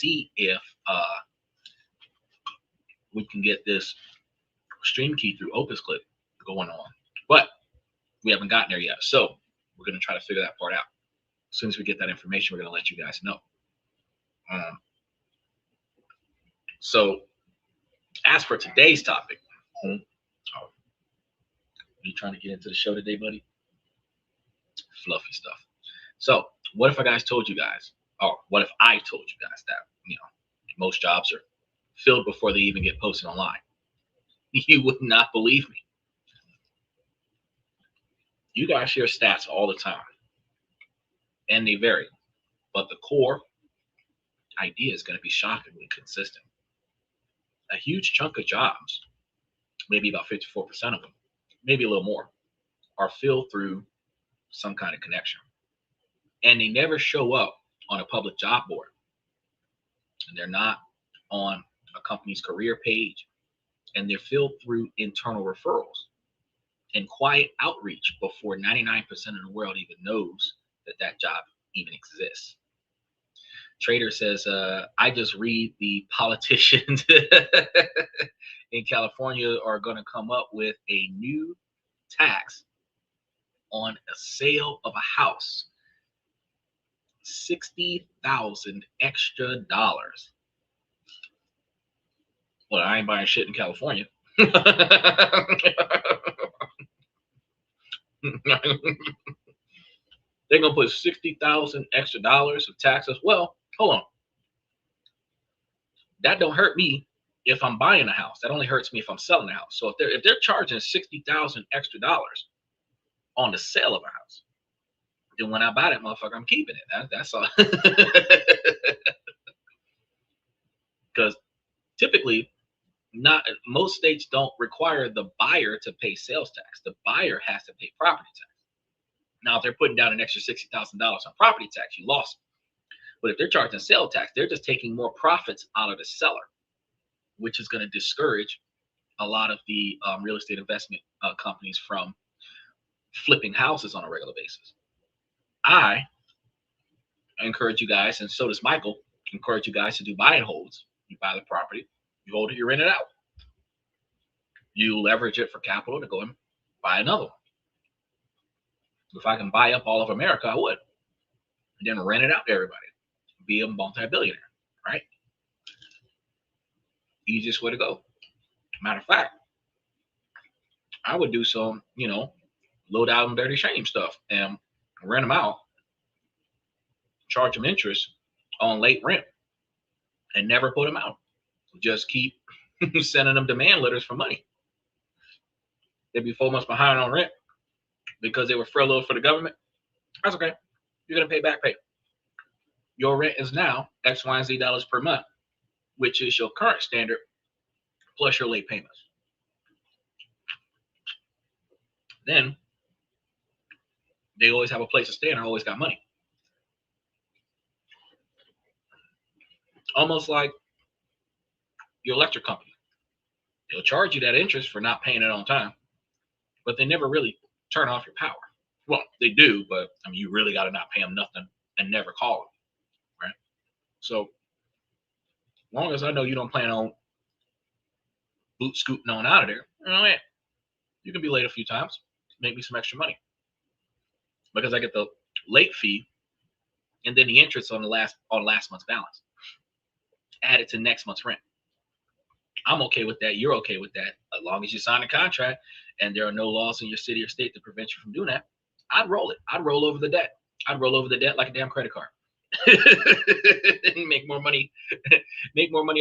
see if we can get this stream key through Opus Clip going on, but we haven't gotten there yet. So we're going to try to figure that part out. As soon as we get that information, we're going to let you guys know. So as for today's topic, are you trying to get into the show today, buddy? Fluffy stuff. So what if I told you guys, or what if I told you guys that, most jobs are filled before they even get posted online? You would not believe me. You guys share stats all the time, and they vary, but the core idea is going to be shockingly consistent. A huge chunk of jobs, maybe about 54% of them, maybe a little more, are filled through some kind of connection. And they never show up on a public job board. And they're not on a company's career page. And they're filled through internal referrals and quiet outreach before 99% of the world even knows that that job even exists. Trader says, I just read the politicians in California are going to come up with a new tax on a sale of a house. $60,000 extra dollars. Well, I ain't buying shit in California. They're gonna put $60,000 extra dollars of taxes. Well, hold on. That don't hurt me if I'm buying a house. That only hurts me if I'm selling a house. So if they're charging $60,000 extra dollars on the sale of a house, then when I buy that motherfucker, I'm keeping it. That's all. Because typically, most states don't require the buyer to pay sales tax. The buyer has to pay property tax. Now, if they're putting down an extra $60,000 on property tax, you lost. But if they're charging sales tax, they're just taking more profits out of the seller, which is going to discourage a lot of the real estate investment companies from flipping houses on a regular basis. I encourage you guys, and so does Michael, encourage you guys to do buy and holds. You buy the property, you hold it, you rent it out. You leverage it for capital to go and buy another one. If I can buy up all of America, I would. And then rent it out to everybody. Be a multi-billionaire, right? Easiest way to go. Matter of fact, I would do some, low down and dirty shame stuff and rent them out, charge them interest on late rent, and never put them out. Just keep sending them demand letters for money. They'd be 4 months behind on rent because they were furloughed for the government. That's okay. You're going to pay back pay. Your rent is now X, Y, and Z dollars per month, which is your current standard plus your late payments. Then they always have a place to stay and I always got money. Almost like your electric company. They'll charge you that interest for not paying it on time, but they never really turn off your power. Well, they do, but you really got to not pay them nothing and never call them, right? So, as long as I know you don't plan on boot scooting on out of there, man, you can be late a few times, make me some extra money, because I get the late fee and then the interest on last month's balance added to next month's rent. I'm okay with that. You're okay with that. As long as you sign a contract and there are no laws in your city or state that prevent you from doing that, I'd roll it. I'd roll over the debt. I'd roll over the debt like a damn credit card. And make more money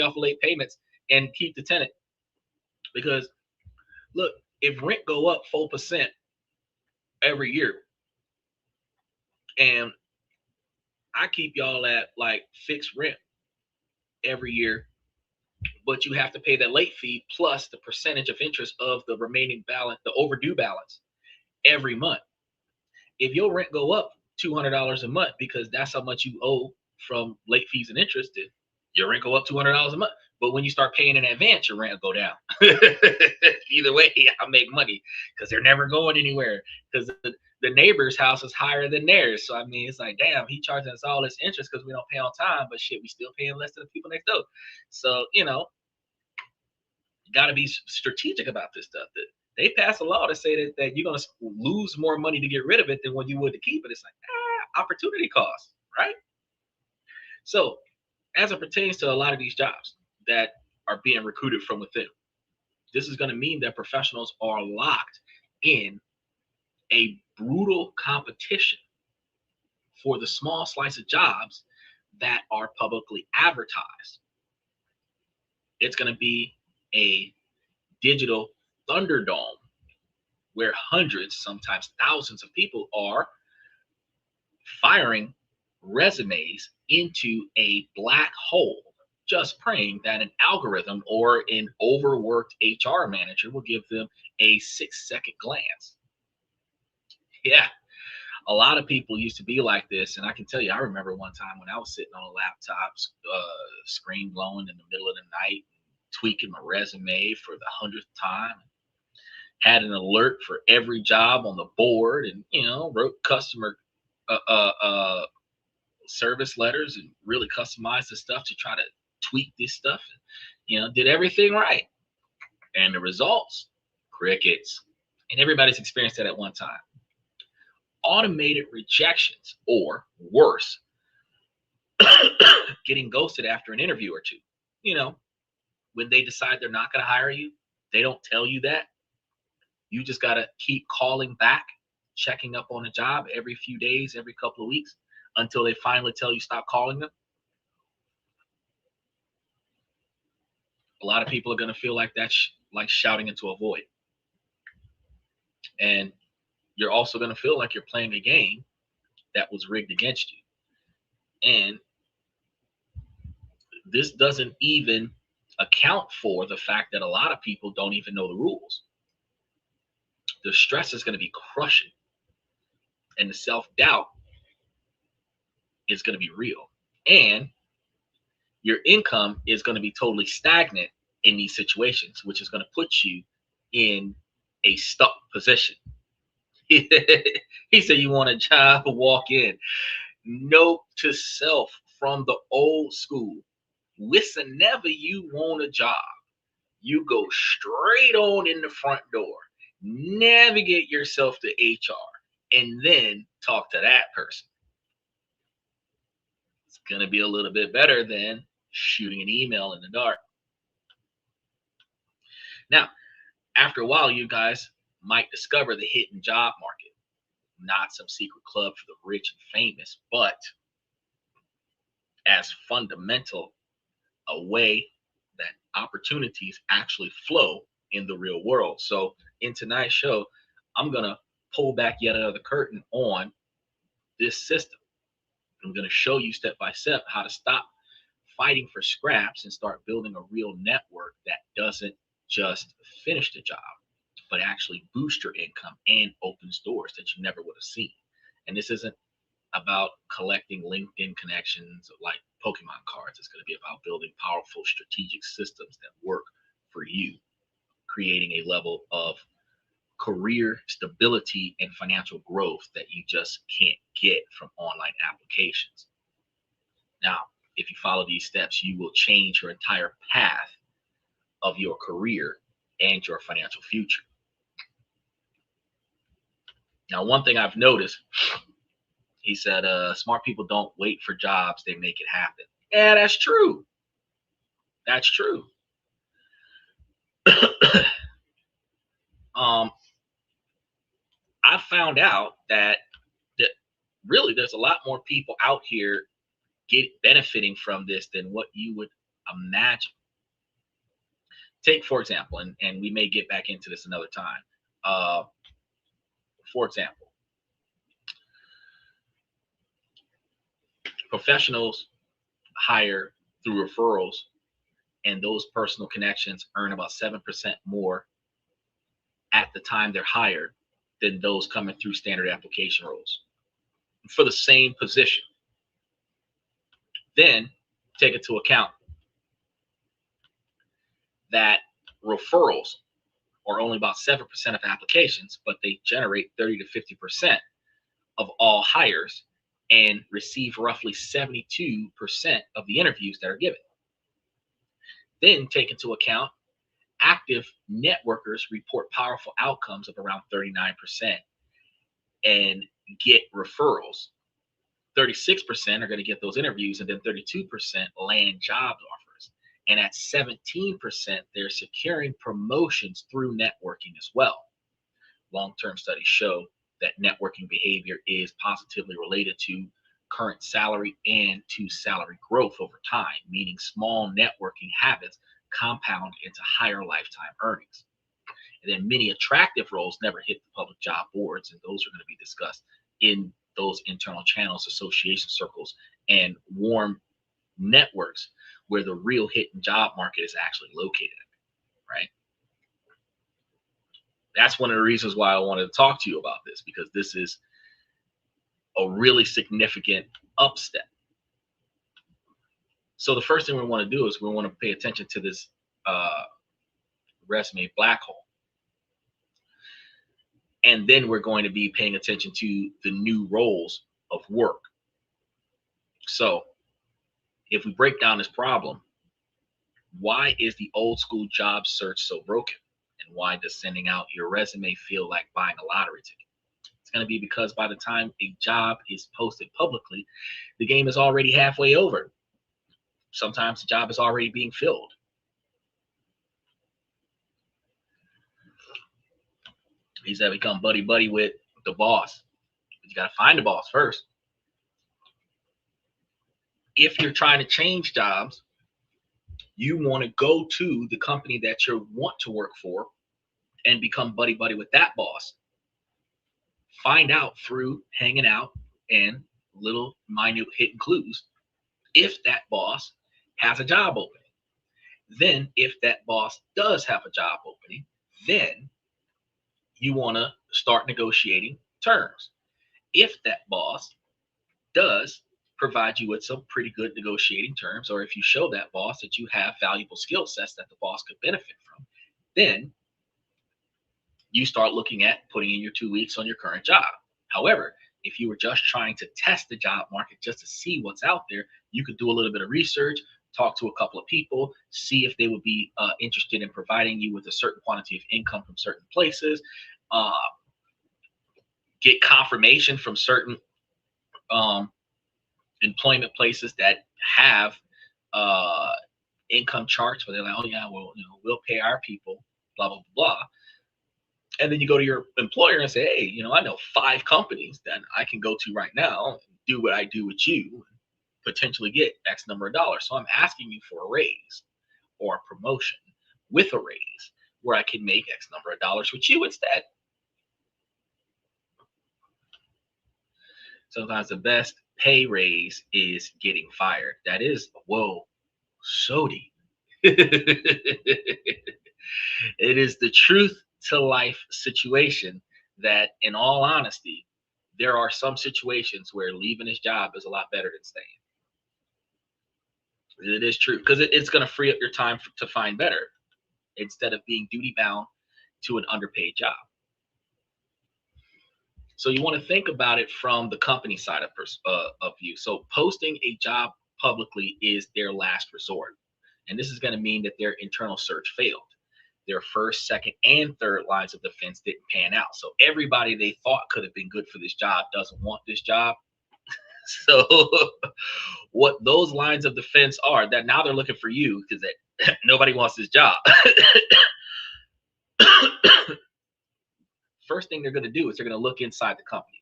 off of late payments and keep the tenant. Because look, if rent go up 4% every year and I keep y'all at like fixed rent every year, but you have to pay that late fee plus the percentage of interest of the remaining balance, the overdue balance every month. If your rent go up $200 a month because that's how much you owe from late fees and interest, then your rent go up $200 a month. But when you start paying in advance, your rent will go down. Either way, I'll make money because they're never going anywhere. Because the neighbor's house is higher than theirs. So I mean, it's like, damn, he charging us all this interest because we don't pay on time, but shit, we still paying less than the people next door. So got to be strategic about this stuff. That they pass a law to say that you're gonna lose more money to get rid of it than what you would to keep it. It's like opportunity cost, right? So as it pertains to a lot of these jobs that are being recruited from within, this is going to mean that professionals are locked in a brutal competition for the small slice of jobs that are publicly advertised. It's going to be a digital thunderdome where hundreds, sometimes thousands of people are firing resumes into a black hole, just praying that an algorithm or an overworked HR manager will give them a 6-second glance. Yeah, a lot of people used to be like this. And I can tell you, I remember one time when I was sitting on a laptop, screen glowing in the middle of the night, tweaking my resume for the 100th time, had an alert for every job on the board, and wrote customer service letters and really customized the stuff to try to tweak this stuff, and did everything right. And the results, crickets. And everybody's experienced that at one time. Automated rejections, or worse, getting ghosted after an interview or two. When they decide they're not going to hire you, they don't tell you that. You just got to keep calling back, checking up on a job every few days, every couple of weeks, until they finally tell you stop calling them. A lot of people are going to feel like that's like shouting into a void. And you're also going to feel like you're playing a game that was rigged against you. And this doesn't even account for the fact that a lot of people don't even know the rules. The stress is going to be crushing, and the self-doubt is going to be real. And your income is going to be totally stagnant in these situations, which is going to put you in a stuck position. He said, you want a job, walk in. Note to self from the old school. Whenever you want a job, you go straight on in the front door, navigate yourself to HR, and then talk to that person. It's going to be a little bit better than shooting an email in the dark. Now, after a while, you guys might discover the hidden job market. Not some secret club for the rich and famous, but as fundamental a way that opportunities actually flow in the real world. So in tonight's show, I'm going to pull back yet another curtain on this system. I'm going to show you step by step how to stop fighting for scraps and start building a real network that doesn't just finish the job, but actually boost your income and opens doors that you never would have seen. And this isn't about collecting LinkedIn connections like Pokemon cards. It's going to be about building powerful strategic systems that work for you, creating a level of career stability and financial growth that you just can't get from online applications. Now, if you follow these steps, you will change your entire path of your career and your financial future. Now, one thing I've noticed, he said, smart people don't wait for jobs, they make it happen. Yeah, that's true. That's true. I found out that really there's a lot more people out here benefiting from this than what you would imagine. Take, for example, and we may get back into this another time. For example, professionals hire through referrals, and those personal connections earn about 7% more at the time they're hired than those coming through standard application roles for the same position. Then take into account that referrals are only about 7% of applications, but they generate 30 to 50% of all hires and receive roughly 72% of the interviews that are given. Then take into account active networkers report powerful outcomes of around 39% and get referrals. 36% are going to get those interviews, and then 32% land job offers. And at 17%, they're securing promotions through networking as well. Long-term studies show that networking behavior is positively related to current salary and to salary growth over time, meaning small networking habits compound into higher lifetime earnings. And then many attractive roles never hit the public job boards, and those are going to be discussed in those internal channels, association circles, and warm networks where the real hidden job market is actually located, right? That's one of the reasons why I wanted to talk to you about this, because this is a really significant upstep. So the first thing we want to do is we want to pay attention to this resume black hole. And then we're going to be paying attention to the new roles of work. So if we break down this problem, why is the old school job search so broken? And why does sending out your resume feel like buying a lottery ticket? It's going to be because by the time a job is posted publicly, the game is already halfway over. Sometimes the job is already being filled. He's got to become buddy with the boss. But you got to find the boss first. If you're trying to change jobs, you want to go to the company that you want to work for and become buddy with that boss. Find out through hanging out and little minute hidden clues if that boss has a job opening. Then if that boss does have a job opening, then you want to start negotiating terms. If that boss does provide you with some pretty good negotiating terms, or if you show that boss that you have valuable skill sets that the boss could benefit from, then you start looking at putting in your 2 weeks on your current job. However, if you were just trying to test the job market just to see what's out there, you could do a little bit of research, talk to a couple of people, see if they would be interested in providing you with a certain quantity of income from certain places, get confirmation from certain employment places that have income charts where they're like, oh yeah, well, we'll pay our people, blah, blah, blah. And then you go to your employer and say, hey, I know 5 companies that I can go to right now, do what I do with you, and potentially get X number of dollars. So I'm asking you for a raise or a promotion with a raise where I can make X number of dollars with you instead. Sometimes the best pay raise is getting fired. That is, whoa, so deep. It is the truth to life situation that, in all honesty, there are some situations where leaving his job is a lot better than staying. It is true, because it's going to free up your time to find better instead of being duty bound to an underpaid job. So you want to think about it from the company side of view. So posting a job publicly is their last resort. And this is going to mean that their internal search failed. Their first, second, and third lines of defense didn't pan out. So everybody they thought could have been good for this job doesn't want this job. So what those lines of defense are, that now they're looking for you because nobody wants this job. First thing they're going to do is they're going to look inside the company.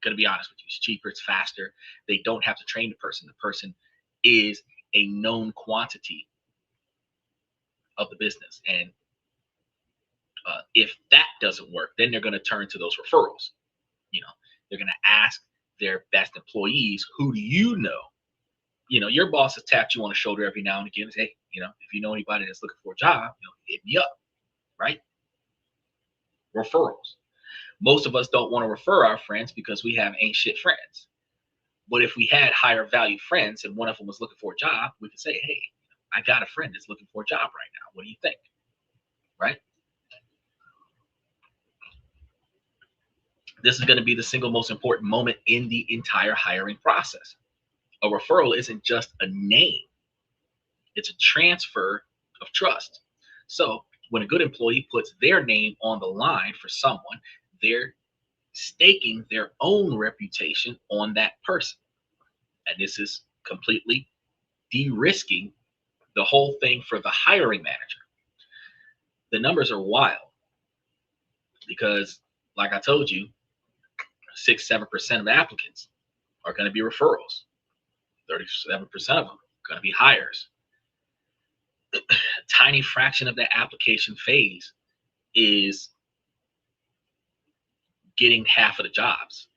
Going to be honest with you, it's cheaper, it's faster. They don't have to train the person. The person is a known quantity of the business. And if that doesn't work, then they're going to turn to those referrals. They're going to ask their best employees, who do you know? Your boss has tapped you on the shoulder every now and again and say, hey, if you know anybody that's looking for a job, hit me up, right? Referrals. Most of us don't want to refer our friends because we have ain't shit friends. But if we had higher value friends and one of them was looking for a job, we could say, hey, I got a friend that's looking for a job right now. What do you think? Right? This is going to be the single most important moment in the entire hiring process. A referral isn't just a name, it's a transfer of trust. So when a good employee puts their name on the line for someone, they're staking their own reputation on that person. And this is completely de-risking the whole thing for the hiring manager. The numbers are wild because, like I told you, 6-7% of applicants are going to be referrals. 37% of them are going to be hires. A tiny fraction of that application phase is getting half of the jobs.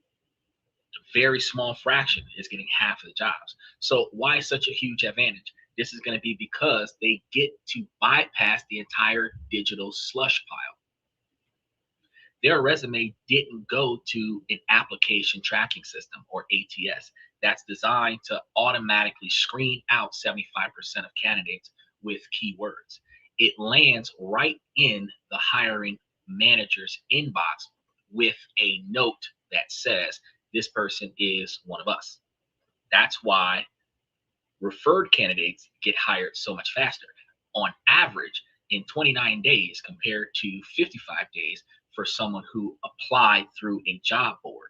A very small fraction is getting half of the jobs. So why such a huge advantage? This is going to be because they get to bypass the entire digital slush pile. Their resume didn't go to an application tracking system, or ATS, that's designed to automatically screen out 75% of candidates with keywords. It lands right in the hiring manager's inbox with a note that says, this person is one of us. That's why referred candidates get hired so much faster. On average, in 29 days compared to 55 days for someone who applied through a job board.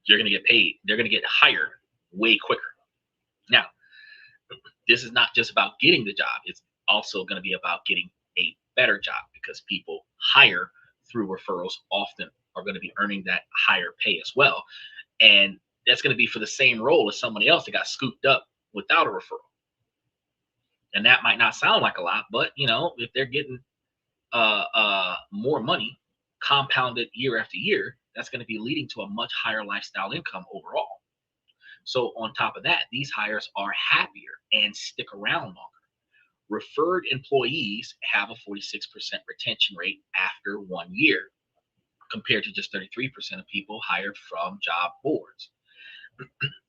You're going to get paid. They're going to get hired way quicker. Now, this is not just about getting the job. It's also going to be about getting a better job, because people hire through referrals often are going to be earning that higher pay as well. And that's going to be for the same role as somebody else that got scooped up without a referral. And that might not sound like a lot, but if they're getting more money compounded year after year, that's going to be leading to a much higher lifestyle income overall. So on top of that, these hires are happier and stick around longer. Referred employees have a 46% retention rate after 1 year, compared to just 33% of people hired from job boards.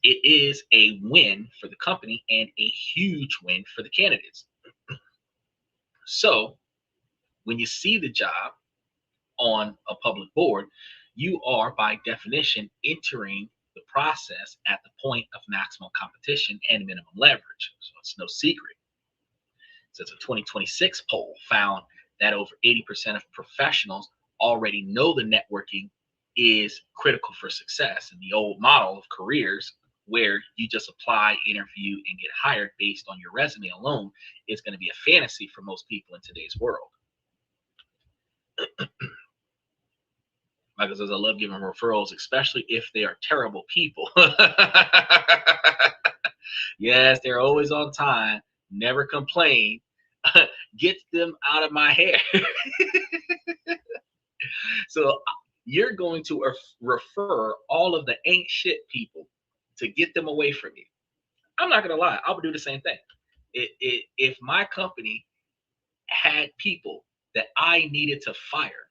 It is a win for the company and a huge win for the candidates. So when you see the job on a public board, you are by definition entering the process at the point of maximum competition and minimum leverage. So it's no secret. Since a 2026 poll found that over 80% of professionals already know the networking is critical for success. And the old model of careers where you just apply, interview, and get hired based on your resume alone is going to be a fantasy for most people in today's world. Michael says, I love giving referrals, especially if they are terrible people. Yes, they're always on time, never complain, gets them out of my hair. So you're going to refer all of the ain't shit people to get them away from you. I'm not going to lie, I would do the same thing. If my company had people that I needed to fire,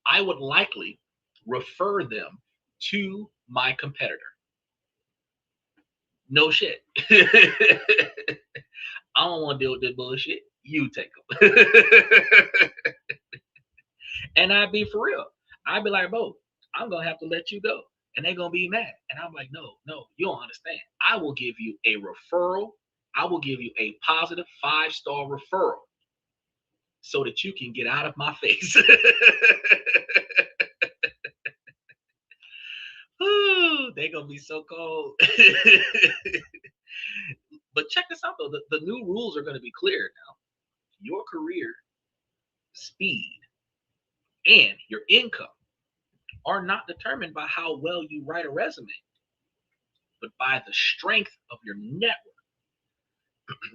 I would likely refer them to my competitor. No shit. I don't want to deal with this bullshit. You take them. And I'd be for real. I'd be like, bro, I'm going to have to let you go. And they're going to be mad. And I'm like, no, you don't understand. I will give you a referral. I will give you a positive 5-star referral so that you can get out of my face. Ooh, they're going to be so cold. But check this out, though. The new rules are going to be clear now. Your career speed and your income are not determined by how well you write a resume, but by the strength of your network.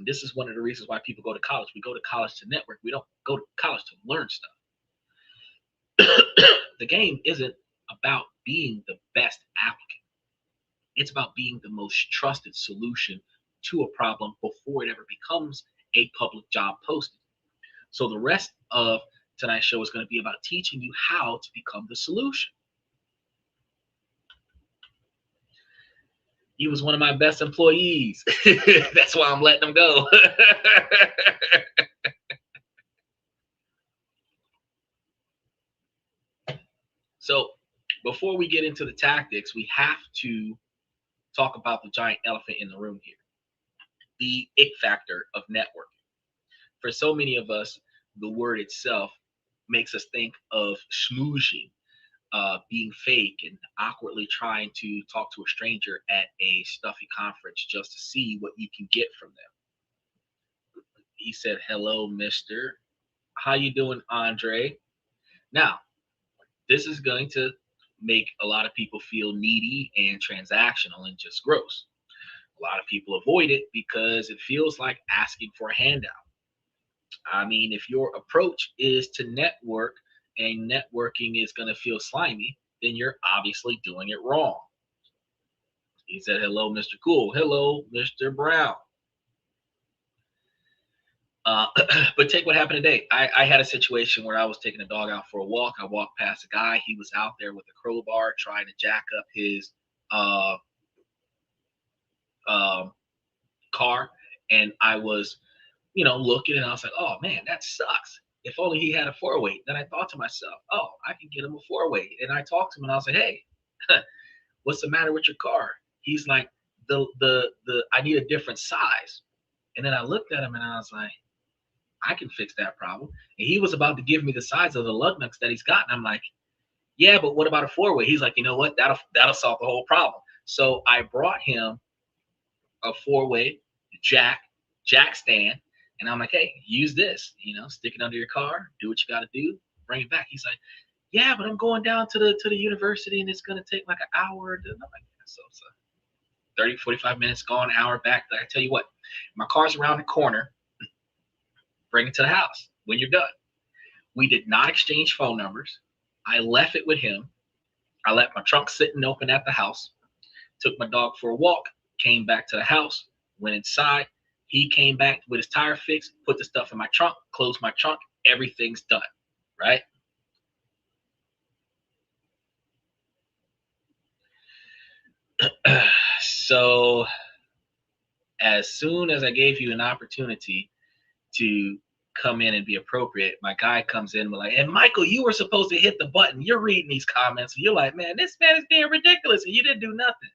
This is one of the reasons why people go to college. We go to college to network. We don't go to college to learn stuff. The game isn't about being the best applicant. It's about being the most trusted solution to a problem before it ever becomes a public job posting. So the rest of tonight's show is going to be about teaching you how to become the solution. He was one of my best employees. That's why I'm letting him go. So before we get into the tactics, we have to talk about the giant elephant in the room here, the ick factor of networking. For so many of us, the word itself makes us think of schmoozing, being fake and awkwardly trying to talk to a stranger at a stuffy conference just to see what you can get from them. He said, "Hello, mister. How you doing, Andre?" Now, this is going to make a lot of people feel needy and transactional and just gross. A lot of people avoid it because it feels like asking for a handout. I mean, if your approach is to network and networking is going to feel slimy, then you're obviously doing it wrong. He said, "Hello, Mr. Cool. Hello, Mr. Brown." Uh, but take what happened today. I had a situation where I was taking a dog out for a walk. I walked past a guy. He was out there with a crowbar trying to jack up his uh, um, car. And I was, looking and I was like, oh man, that sucks. If only he had a four way. Then I thought to myself, oh, I can get him a four way. And I talked to him and I was like, hey, what's the matter with your car? He's like, the I need a different size. And then I looked at him and I was like, I can fix that problem. And he was about to give me the size of the lug nuts that he's got. And I'm like, yeah, but what about a four way? He's like, you know what? That'll solve the whole problem. So I brought him a four way jack stand, and I'm like, hey, use this. Stick it under your car. Do what you got to do. Bring it back. He's like, yeah, but I'm going down to the university, and it's gonna take like an hour. And I'm like, yeah, so 30, 45 minutes, gone, hour back. I tell you what, my car's around the corner. Bring it to the house when you're done. We did not exchange phone numbers. I left it with him. I left my trunk sitting open at the house, took my dog for a walk, came back to the house, went inside. He came back with his tire fixed, put the stuff in my trunk, closed my trunk. Everything's done, right? So as soon as I gave you an opportunity to come in and be appropriate, my guy comes in with like, and Michael, you were supposed to hit the button. You're reading these comments, and you're like, man, this man is being ridiculous, and you didn't do nothing.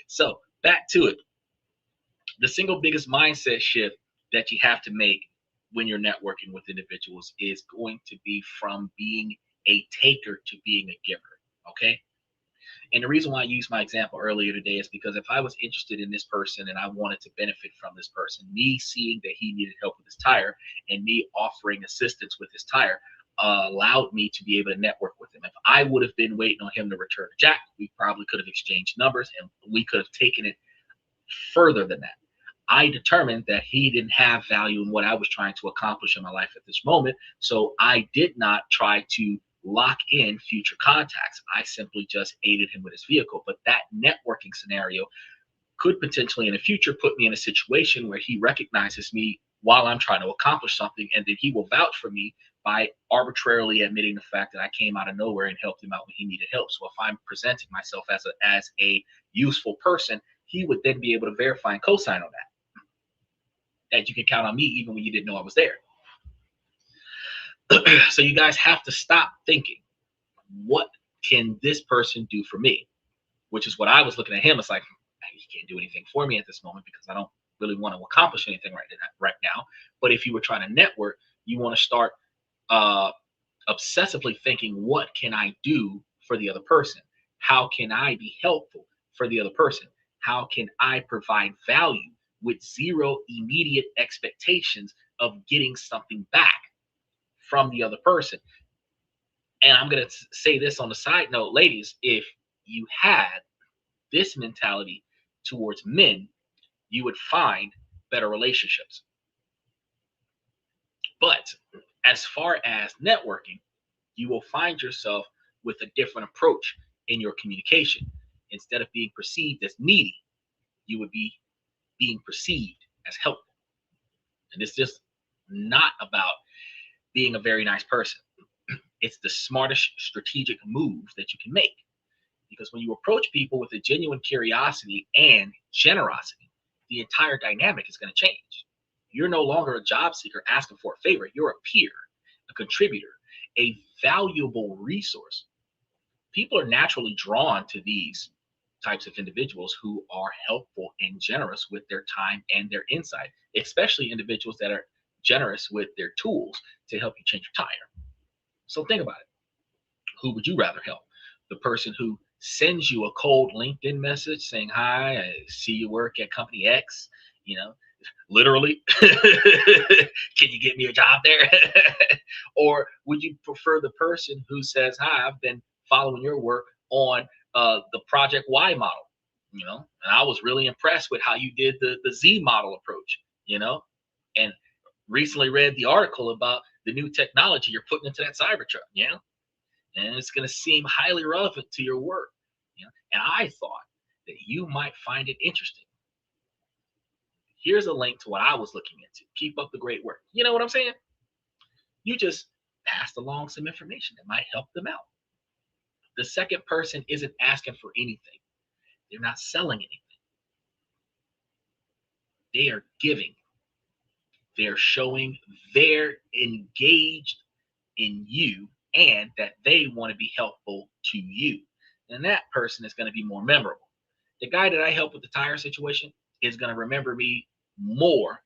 So back to it. The single biggest mindset shift that you have to make when you're networking with individuals is going to be from being a taker to being a giver. Okay. And the reason why I used my example earlier today is because if I was interested in this person and I wanted to benefit from this person, me seeing that he needed help with his tire and me offering assistance with his tire allowed me to be able to network with him. If I would have been waiting on him to return a jack, we probably could have exchanged numbers and we could have taken it further than that. I determined that he didn't have value in what I was trying to accomplish in my life at this moment. So I did not try to lock in future contacts. I simply just aided him with his vehicle. But that networking scenario could potentially in the future put me in a situation where he recognizes me while I'm trying to accomplish something, and then he will vouch for me by arbitrarily admitting the fact that I came out of nowhere and helped him out when he needed help. So if I'm presenting myself as a useful person, he would then be able to verify and co-sign on that you can count on me even when you didn't know I was there. So you guys have to stop thinking, what can this person do for me? Which is what I was looking at him. It's like, he can't do anything for me at this moment because I don't really want to accomplish anything right now. But if you were trying to network, you want to start uh, obsessively thinking, what can I do for the other person? How can I be helpful for the other person? How can I provide value with zero immediate expectations of getting something back from the other person? And I'm going to say this on the side note, ladies, if you had this mentality towards men, you would find better relationships. But as far as networking, you will find yourself with a different approach in your communication. Instead of being perceived as needy, you would be being perceived as helpful. And it's just not about being a very nice person. It's the smartest strategic move that you can make. Because when you approach people with a genuine curiosity and generosity, the entire dynamic is going to change. You're no longer a job seeker asking for a favor. You're a peer, a contributor, a valuable resource. People are naturally drawn to these types of individuals who are helpful and generous with their time and their insight, especially individuals that are generous with their tools to help you change your tire. So think about it. Who would you rather help? The person who sends you a cold LinkedIn message saying, "Hi, I see you work at company X, you know, literally, can you get me a job there?" Or would you prefer the person who says, "Hi, I've been following your work on the Project Y model, and I was really impressed with how you did the Z model approach, and recently read the article about the new technology you're putting into that Cybertruck, and it's going to seem highly relevant to your work. And I thought that you might find it interesting. Here's a link to what I was looking into. Keep up the great work." You know what I'm saying? You just passed along some information that might help them out. The second person isn't asking for anything. They're not selling anything. They are giving. They're showing they're engaged in you and that they want to be helpful to you. And that person is going to be more memorable. The guy that I helped with the tire situation is going to remember me more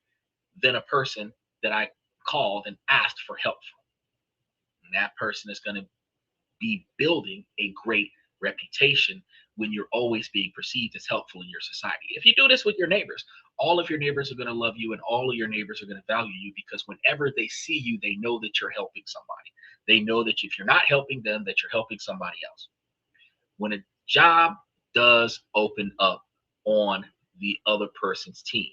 than a person that I called and asked for help from. And that person is going to be building a great reputation when you're always being perceived as helpful in your society. If you do this with your neighbors, all of your neighbors are going to love you and all of your neighbors are going to value you, because whenever they see you, they know that you're helping somebody. They know that if you're not helping them, that you're helping somebody else. When a job does open up on the other person's team,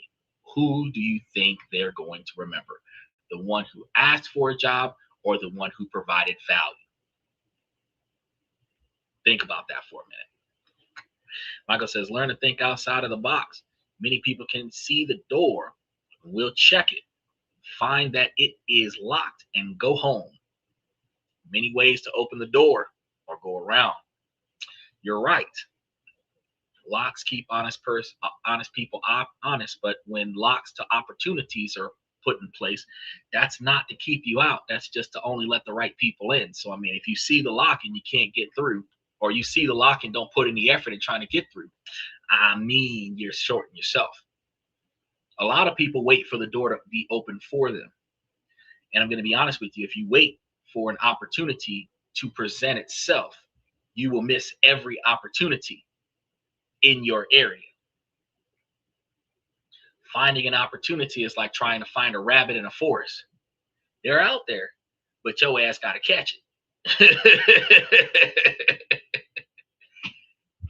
who do you think they're going to remember? The one who asked for a job or the one who provided value? Think about that for a minute. Michael says, learn to think outside of the box. Many people can see the door. We'll check it, find that it is locked, and go home. Many ways to open the door or go around. You're right. Locks keep honest people honest, but when locks to opportunities are put in place, that's not to keep you out. That's just to only let the right people in. So, I mean, if you see the lock and you can't get through, or you see the lock and don't put any effort in trying to get through, I mean, you're shorting yourself. A lot of people wait for the door to be open for them. And I'm going to be honest with you, if you wait for an opportunity to present itself, you will miss every opportunity in your area. Finding an opportunity is like trying to find a rabbit in a forest. They're out there, but your ass got to catch it.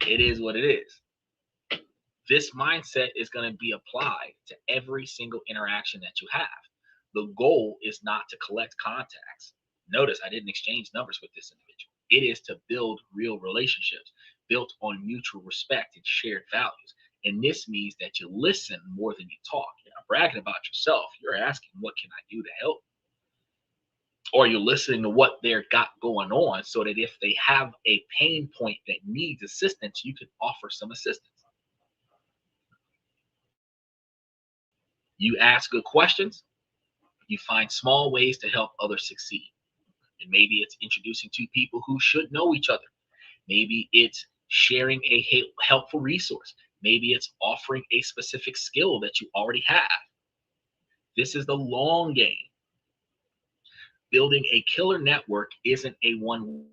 It is what it is. This mindset is going to be applied to every single interaction that you have. The goal is not to collect contacts. Notice I didn't exchange numbers with this individual. It is to build real relationships built on mutual respect and shared values. And this means that you listen more than you talk. You're not bragging about yourself. You're asking, what can I do to help? Or you're listening to what they're got going on so that if they have a pain point that needs assistance, you can offer some assistance. You ask good questions. You find small ways to help others succeed. And maybe it's introducing two people who should know each other. Maybe it's sharing a helpful resource. Maybe it's offering a specific skill that you already have. This is the long game. Building a killer network isn't a one.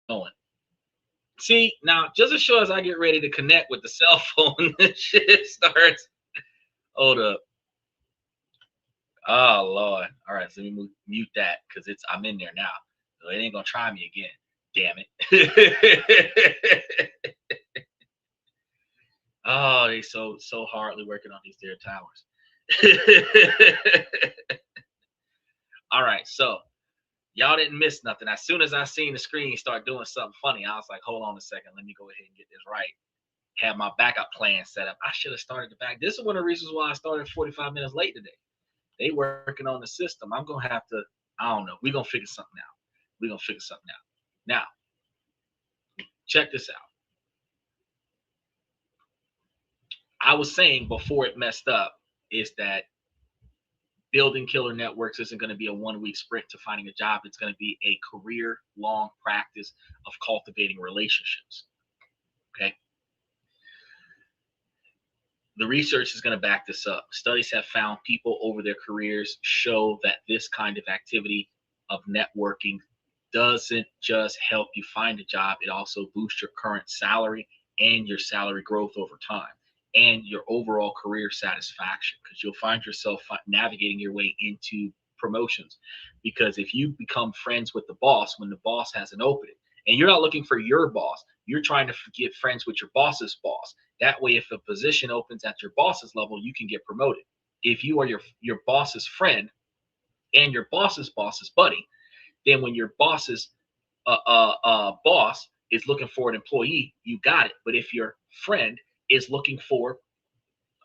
Going. See, now just as sure as I get ready to connect with the cell phone, this shit starts. Hold up. Oh Lord. All right, so let me mute that because I'm in there now. So it ain't gonna try me again. Damn it. Oh, they so hardly working on these dear towers. All right, so y'all didn't miss nothing. As soon as I seen the screen start doing something funny, I was like, hold on a second, let me go ahead and get this right. Have my backup plan set up. I should have started the back. This is one of the reasons why I started 45 minutes late today. They working on the system. I'm gonna have to, I don't know. We're gonna figure something out. We're gonna figure something out. Now, check this out. I was saying before it messed up is that building killer networks isn't going to be a 1 week sprint to finding a job. It's going to be a career long practice of cultivating relationships. Okay. The research is going to back this up. Studies have found people over their careers show that this kind of activity of networking doesn't just help you find a job, it also boosts your current salary and your salary growth over time and your overall career satisfaction because you'll find yourself navigating your way into promotions. Because if you become friends with the boss when the boss has an opening, and you're not looking for your boss, you're trying to get friends with your boss's boss. That way, if a position opens at your boss's level, you can get promoted. If you are your boss's friend and your boss's buddy, then when your boss's boss is looking for an employee, you got it. But if your friend is looking for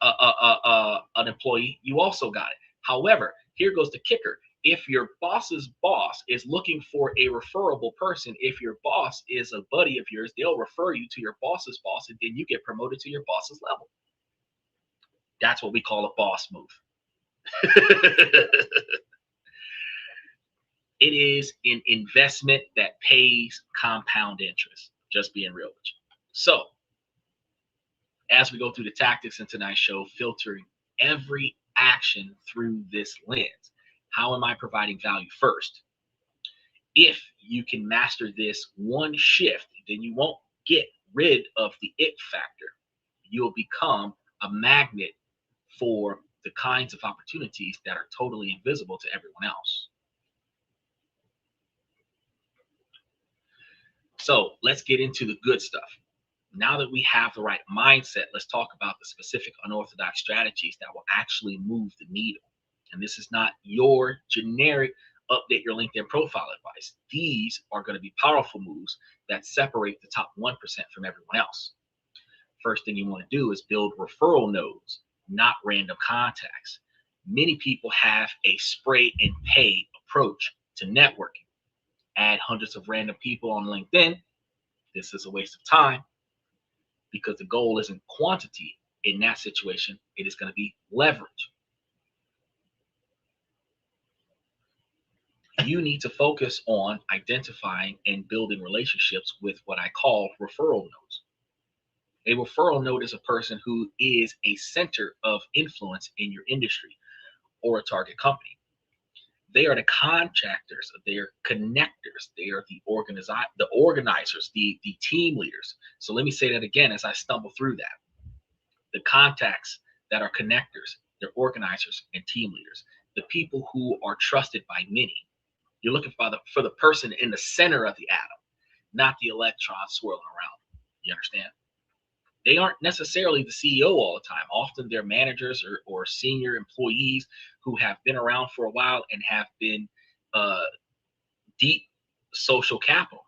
an employee, you also got it. However, here goes the kicker. If your boss's boss is looking for a referable person, if your boss is a buddy of yours, they'll refer you to your boss's boss, and then you get promoted to your boss's level. That's what we call a boss move. It is an investment that pays compound interest. Just being real with you. So, as we go through the tactics in tonight's show, filtering every action through this lens. How am I providing value first? If you can master this one shift, then you won't get rid of the it factor. You'll become a magnet for the kinds of opportunities that are totally invisible to everyone else. So let's get into the good stuff. Now that we have the right mindset, let's talk about the specific unorthodox strategies that will actually move the needle. And this is not your generic update your LinkedIn profile advice. These are going to be powerful moves that separate the top 1% from everyone else. First thing you want to do is build referral nodes, not random contacts. Many people have a spray and pay approach to networking. Add hundreds of random people on LinkedIn. This is a waste of time because the goal isn't quantity in that situation. It is going to be leverage. You need to focus on identifying and building relationships with what I call referral nodes. A referral node is a person who is a center of influence in your industry or a target company. They are the contractors, they are connectors, they are the organizers, the team leaders. So let me say that again as I stumble through that. The contacts that are connectors, they're organizers and team leaders. The people who are trusted by many. You're looking for the person in the center of the atom, not the electrons swirling around. You understand? They aren't necessarily the CEO all the time. Often they're managers or senior employees who have been around for a while and have been deep social capital.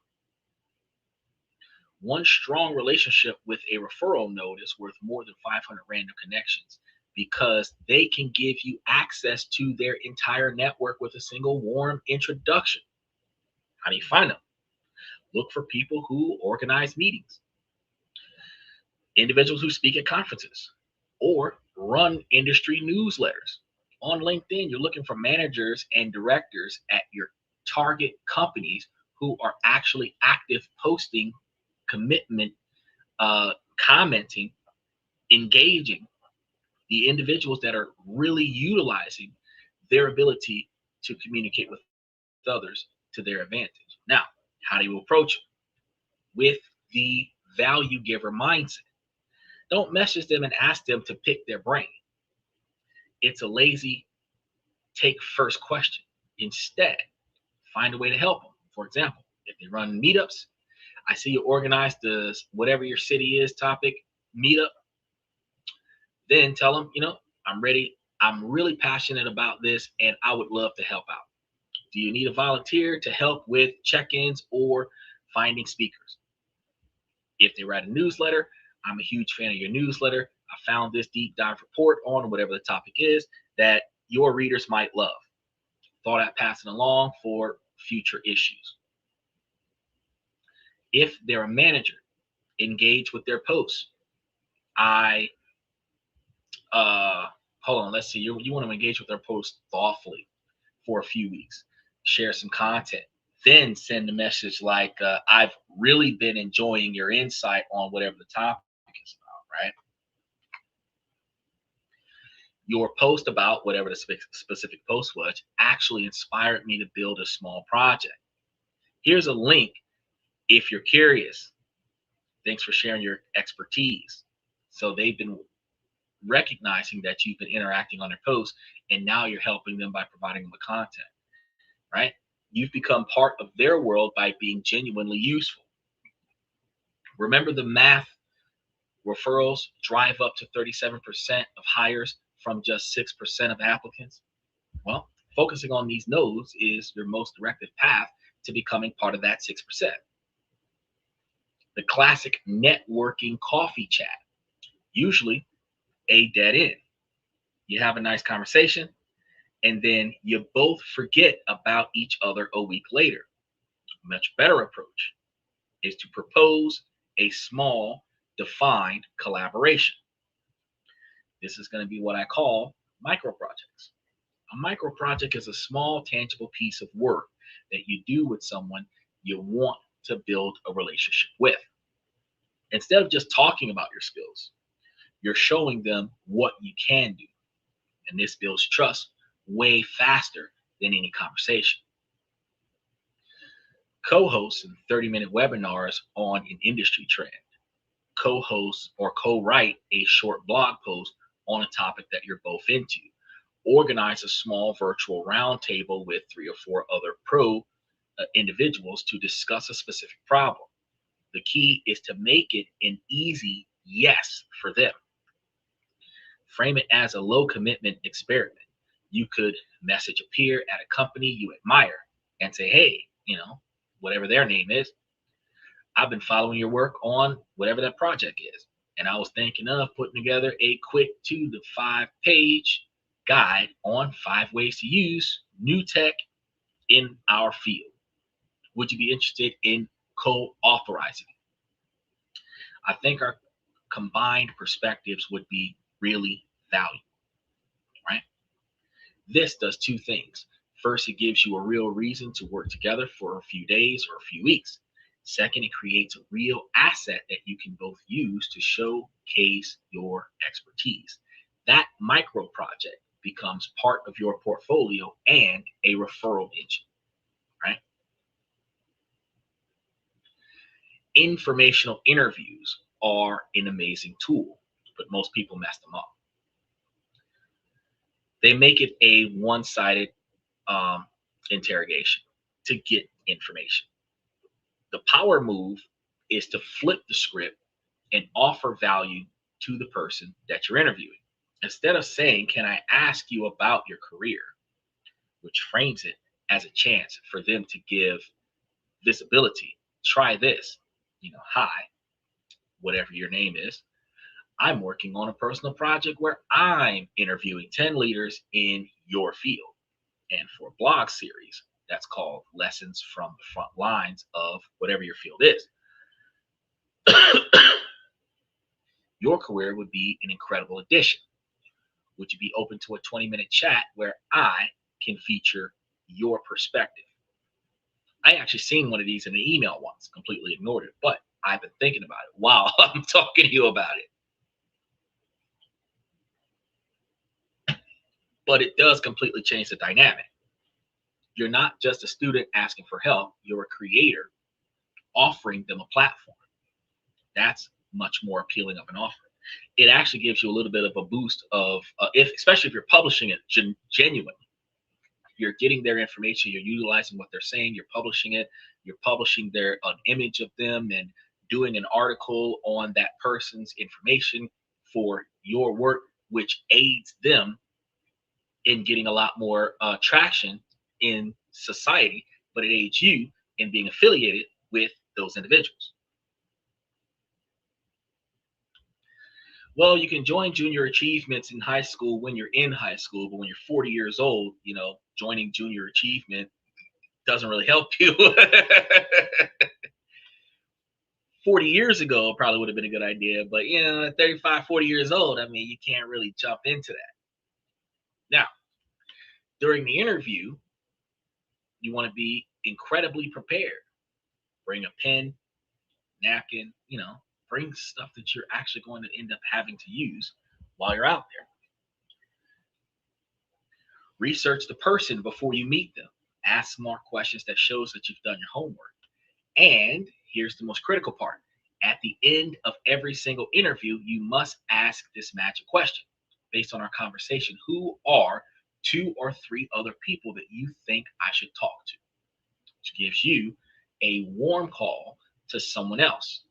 One strong relationship with a referral node is worth more than 500 random connections because they can give you access to their entire network with a single warm introduction. How do you find them? Look for people who organize meetings, individuals who speak at conferences, or run industry newsletters. On LinkedIn, you're looking for managers and directors at your target companies who are actually active, posting, commitment, commenting, engaging, the individuals that are really utilizing their ability to communicate with others to their advantage. Now, how do you approach it? With the value giver mindset. Don't message them and ask them to pick their brain. It's a lazy take first question. Instead, find a way to help them. For example, if they run meetups, I see you organize the whatever your city is topic meetup, then tell them, I'm ready. I'm really passionate about this and I would love to help out. Do you need a volunteer to help with check-ins or finding speakers? If they write a newsletter, I'm a huge fan of your newsletter. I found this deep dive report on whatever the topic is that your readers might love. Thought I'd pass it along for future issues. If they're a manager, engage with their posts. I hold on, let's see. You want to engage with their posts thoughtfully for a few weeks. Share some content. Then send a message like, I've really been enjoying your insight on whatever the topic is about, right? Your post about whatever the specific post was actually inspired me to build a small project. Here's a link if you're curious. Thanks for sharing your expertise. So they've been recognizing that you've been interacting on their posts, and now you're helping them by providing them with content, right? You've become part of their world by being genuinely useful. Remember the math referrals drive up to 37% of hires from just 6% of applicants? Well, focusing on these nodes is your most directive path to becoming part of that 6%. The classic networking coffee chat, usually a dead end. You have a nice conversation, and then you both forget about each other a week later. A much better approach is to propose a small, defined collaboration. This is going to be what I call micro projects. A micro project is a small, tangible piece of work that you do with someone you want to build a relationship with. Instead of just talking about your skills, you're showing them what you can do. And this builds trust way faster than any conversation. Co-host in 30-minute webinars on an industry trend. Co-host or co-write a short blog post on a topic that you're both into. Organize a small virtual roundtable with 3 or 4 other pro individuals to discuss a specific problem. The key is to make it an easy yes for them. Frame it as a low commitment experiment. You could message a peer at a company you admire and say, hey, whatever their name is, I've been following your work on whatever that project is. And I was thinking of putting together a quick 2 to 5 page guide on 5 ways to use new tech in our field. Would you be interested in co-authorizing? I think our combined perspectives would be really valuable, right? This does 2 things. First, it gives you a real reason to work together for a few days or a few weeks. Second, it creates a real asset that you can both use to showcase your expertise. That micro project becomes part of your portfolio and a referral engine, right? Informational interviews are an amazing tool, but most people mess them up. They make it a one-sided interrogation to get information. The power move is to flip the script and offer value to the person that you're interviewing. Instead of saying, can I ask you about your career, which frames it as a chance for them to give visibility. Try this, hi, whatever your name is. I'm working on a personal project where I'm interviewing 10 leaders in your field. And for a blog series, that's called Lessons from the Front Lines of whatever your field is. Your career would be an incredible addition. Would you be open to a 20-minute chat where I can feature your perspective? I actually seen one of these in an email once, completely ignored it, but I've been thinking about it while I'm talking to you about it. But it does completely change the dynamic. You're not just a student asking for help, you're a creator offering them a platform. That's much more appealing of an offer. It actually gives you a little bit of a boost of, especially if you're publishing it genuinely. You're getting their information, you're utilizing what they're saying, you're publishing it, you're publishing their an image of them and doing an article on that person's information for your work, which aids them in getting a lot more traction in society, but it aids you in being affiliated with those individuals. Well, you can join junior achievements in high school when you're in high school, but when you're 40 years old, joining junior achievement doesn't really help you. 40 years ago probably would have been a good idea, but at 35, 40 years old, I mean, you can't really jump into that. Now, during the interview, you want to be incredibly prepared. Bring a pen, napkin, bring stuff that you're actually going to end up having to use while you're out there. Research the person before you meet them. Ask smart questions that shows that you've done your homework. And here's the most critical part. At the end of every single interview, you must ask this magic question. Based on our conversation, who are 2 or 3 other people that you think I should talk to? Which gives you a warm call to someone else.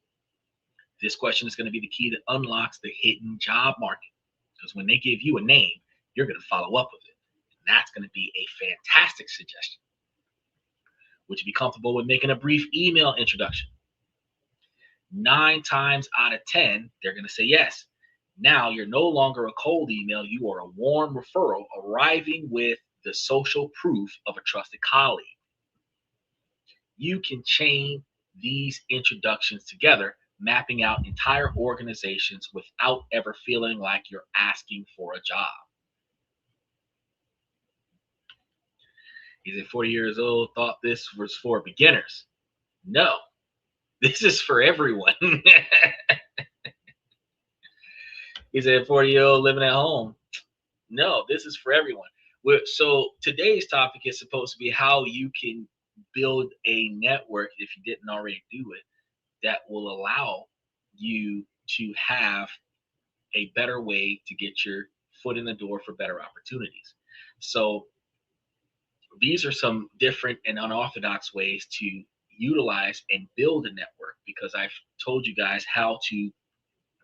This question is going to be the key that unlocks the hidden job market. Because when they give you a name, you're going to follow up with it. And that's going to be a fantastic suggestion. Would you be comfortable with making a brief email introduction? 9 times out of 10, they're going to say yes. Now you're no longer a cold email. You are a warm referral arriving with the social proof of a trusted colleague. You can chain these introductions together, mapping out entire organizations without ever feeling like you're asking for a job. Is it 40 years old? Thought this was for beginners. No, this is for everyone. Is it 40-year-old living at home? No, this is for everyone. So today's topic is supposed to be how you can build a network, if you didn't already do it, that will allow you to have a better way to get your foot in the door for better opportunities. So these are some different and unorthodox ways to utilize and build a network, because I've told you guys how to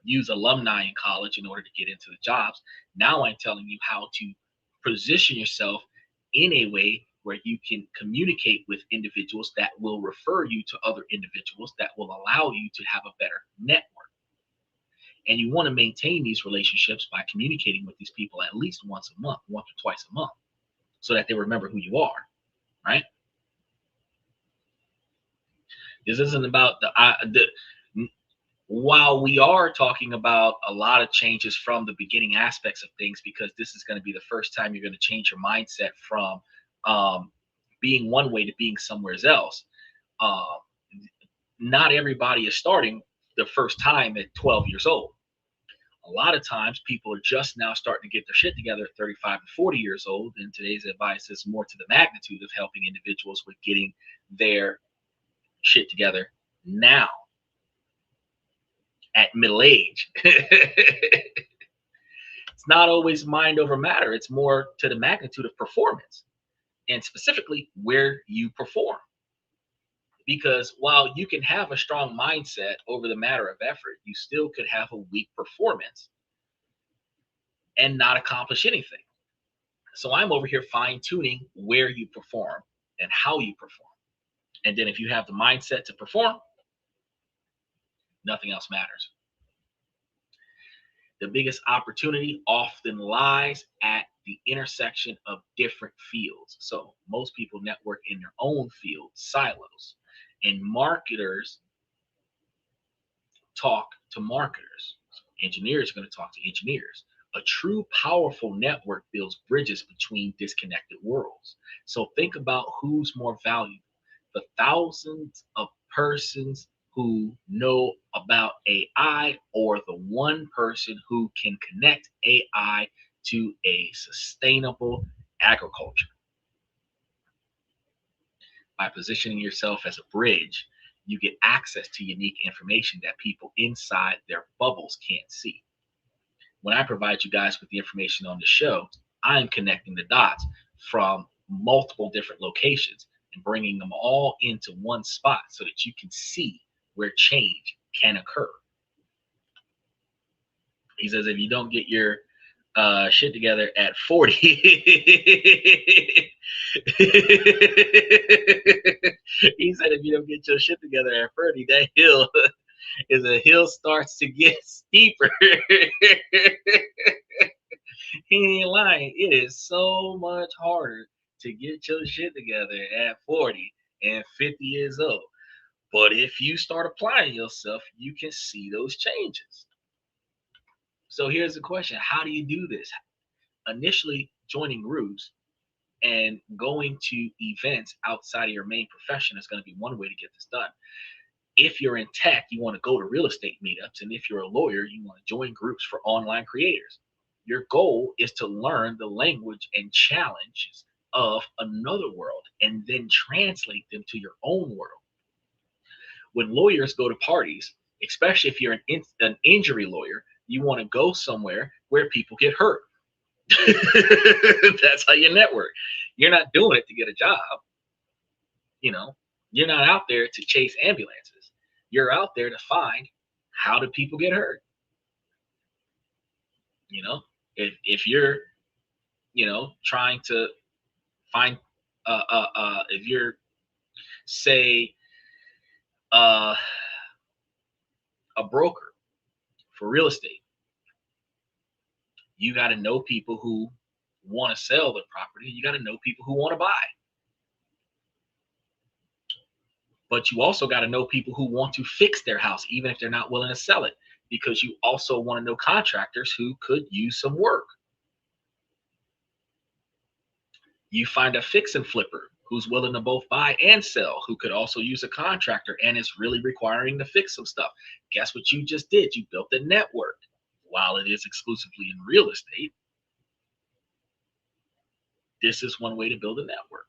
use alumni in college in order to get into the jobs. Now I'm telling you how to position yourself in a way where you can communicate with individuals that will refer you to other individuals that will allow you to have a better network. And you want to maintain these relationships by communicating with these people at least once a month, once or twice a month, so that they remember who you are, right? This isn't about while we are talking about a lot of changes from the beginning aspects of things, because this is going to be the first time you're going to change your mindset from being one way to being somewhere else. Not everybody is starting the first time at 12 years old. A lot of times people are just now starting to get their shit together at 35 and 40 years old. And today's advice is more to the magnitude of helping individuals with getting their shit together now at middle age. It's not always mind over matter. It's more to the magnitude of performance, and specifically where you perform. Because while you can have a strong mindset over the matter of effort, you still could have a weak performance and not accomplish anything. So I'm over here fine tuning where you perform and how you perform. And then if you have the mindset to perform, nothing else matters. The biggest opportunity often lies at the intersection of different fields. So most people network in their own field, silos, and marketers talk to marketers. Engineers are going to talk to engineers. A true powerful network builds bridges between disconnected worlds. So think about who's more valuable: the thousands of persons who know about AI, or the one person who can connect AI to a sustainable agriculture. By positioning yourself as a bridge, you get access to unique information that people inside their bubbles can't see. When I provide you guys with the information on the show, I'm connecting the dots from multiple different locations and bringing them all into one spot so that you can see where change can occur. He says if you don't get your shit together at 40, he said if you don't get your shit together at 30, that hill is a hill starts to get steeper. He ain't lying. It is so much harder to get your shit together at 40 and 50 years old. But if you start applying yourself, you can see those changes. So here's the question. How do you do this? Initially, joining groups and going to events outside of your main profession is going to be one way to get this done. If you're in tech, you want to go to real estate meetups. And if you're a lawyer, you want to join groups for online creators. Your goal is to learn the language and challenges of another world and then translate them to your own world. When lawyers go to parties, especially if you're an injury lawyer, you want to go somewhere where people get hurt. That's how you network. You're not doing it to get a job. You're not out there to chase ambulances. You're out there to find how do people get hurt. If you're trying to find if you're say a broker for real estate, you got to know people who want to sell their property. You got to know people who want to buy. But you also got to know people who want to fix their house, even if they're not willing to sell it, because you also want to know contractors who could use some work. You find a fix and flipper who's willing to both buy and sell, who could also use a contractor and is really requiring to fix some stuff. Guess what you just did? You built a network. While it is exclusively in real estate, this is one way to build a network.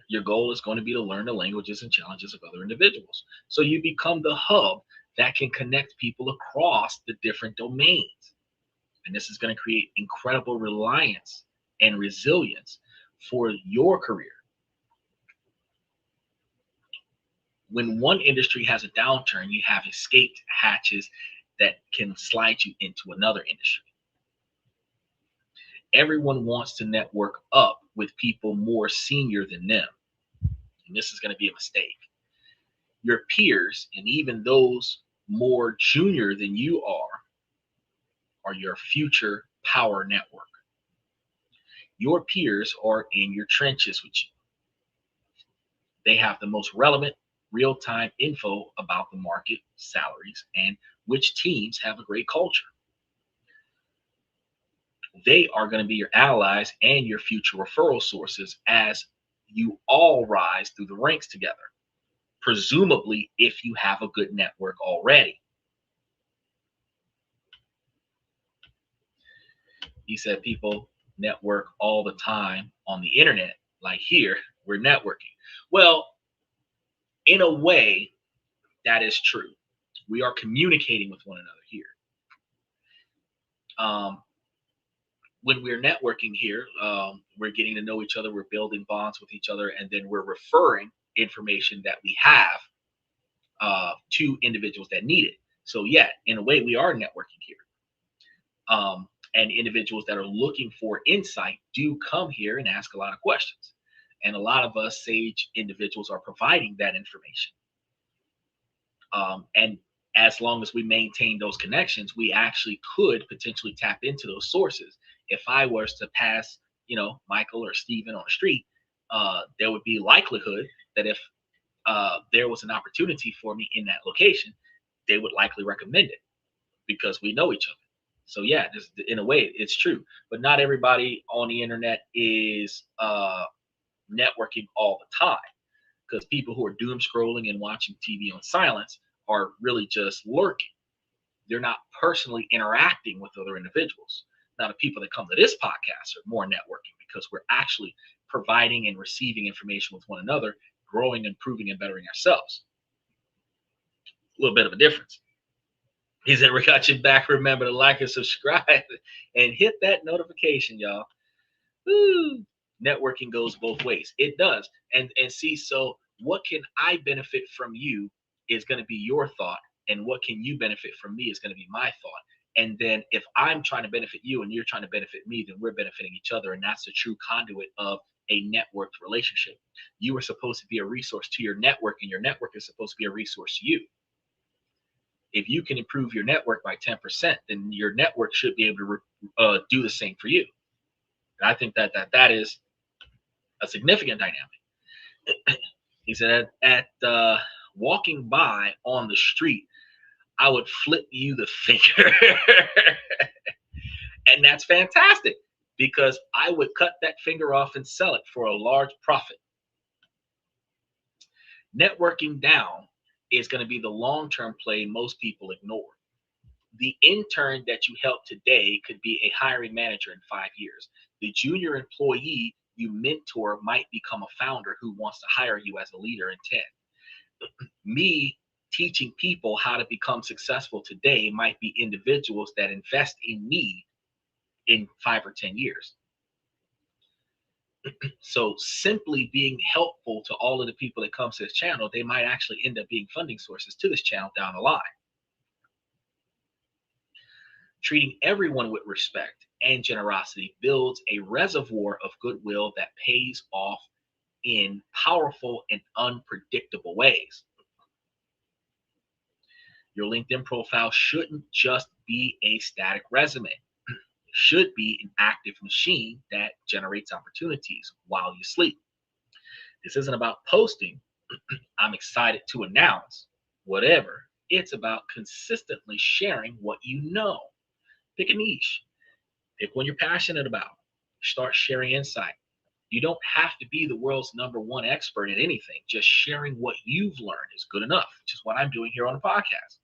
Your goal is going to be to learn the languages and challenges of other individuals. So you become the hub that can connect people across the different domains. And this is going to create incredible reliance and resilience for your career. When one industry has a downturn, you have escaped hatches that can slide you into another industry. Everyone wants to network up with people more senior than them. And this is going to be a mistake. Your peers, and even those more junior than you are your future power network. Your peers are in your trenches with you. They have the most relevant real-time info about the market, salaries, and which teams have a great culture. They are going to be your allies and your future referral sources as you all rise through the ranks together, presumably if you have a good network already. He said people network all the time on the internet. Like here, we're networking. Well, in a way, that is true. We are communicating with one another here. When we're networking here, we're getting to know each other, we're building bonds with each other, and then we're referring information that we have to individuals that need it. So yeah, in a way, we are networking here. And individuals that are looking for insight do come here and ask a lot of questions. And a lot of us sage individuals are providing that information. And as long as we maintain those connections, we actually could potentially tap into those sources. If I was to pass, Michael or Steven on the street, there would be likelihood that if there was an opportunity for me in that location, they would likely recommend it because we know each other. So yeah, in a way, it's true. But not everybody on the internet is networking all the time, because people who are doom scrolling and watching TV on silence are really just lurking. They're not personally interacting with other individuals. Now, the people that come to this podcast are more networking because we're actually providing and receiving information with one another, growing, improving, and bettering ourselves. A little bit of a difference. He said, we got your back. Remember to like and subscribe and hit that notification, y'all. Woo. Networking goes both ways. It does. And see, so what can I benefit from you is going to be your thought, and what can you benefit from me is going to be my thought. And then if I'm trying to benefit you and you're trying to benefit me, then we're benefiting each other, and that's the true conduit of a networked relationship. You are supposed to be a resource to your network, and your network is supposed to be a resource to you. If you can improve your network by 10%, then your network should be able to do the same for you. And I think that is a significant dynamic. He said, at walking by on the street, I would flip you the finger. And that's fantastic, because I would cut that finger off and sell it for a large profit. Networking down is going to be the long-term play most people ignore. The intern that you help today could be a hiring manager in 5 years. The junior employee you mentor might become a founder who wants to hire you as a leader in 10. Me teaching people how to become successful today might be individuals that invest in me in 5 or 10 years. So simply being helpful to all of the people that come to this channel, they might actually end up being funding sources to this channel down the line. Treating everyone with respect and generosity builds a reservoir of goodwill that pays off in powerful and unpredictable ways. Your LinkedIn profile shouldn't just be a static resume. It should be an active machine that generates opportunities while you sleep. This isn't about posting, I'm excited to announce, whatever. It's about consistently sharing what you know. Pick a niche. Pick one you're passionate about. Start sharing insight. You don't have to be the world's #1 expert at anything. Just sharing what you've learned is good enough, which is what I'm doing here on the podcast.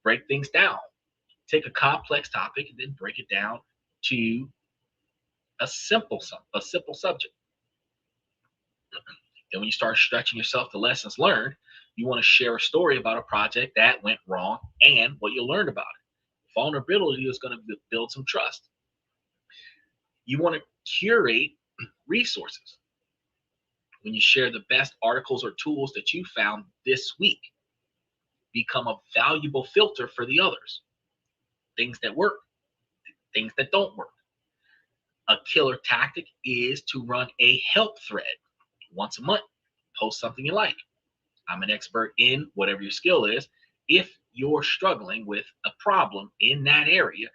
Break things down. Take a complex topic and then break it down to a simple subject. Then when you start stretching yourself to lessons learned, you want to share a story about a project that went wrong and what you learned about it. Vulnerability is going to build some trust. You want to curate resources. When you share the best articles or tools that you found this week, become a valuable filter for the others. Things that work, things that don't work. A killer tactic is to run a help thread once a month. Post something you like. I'm an expert in whatever your skill is. If you're struggling with a problem in that area,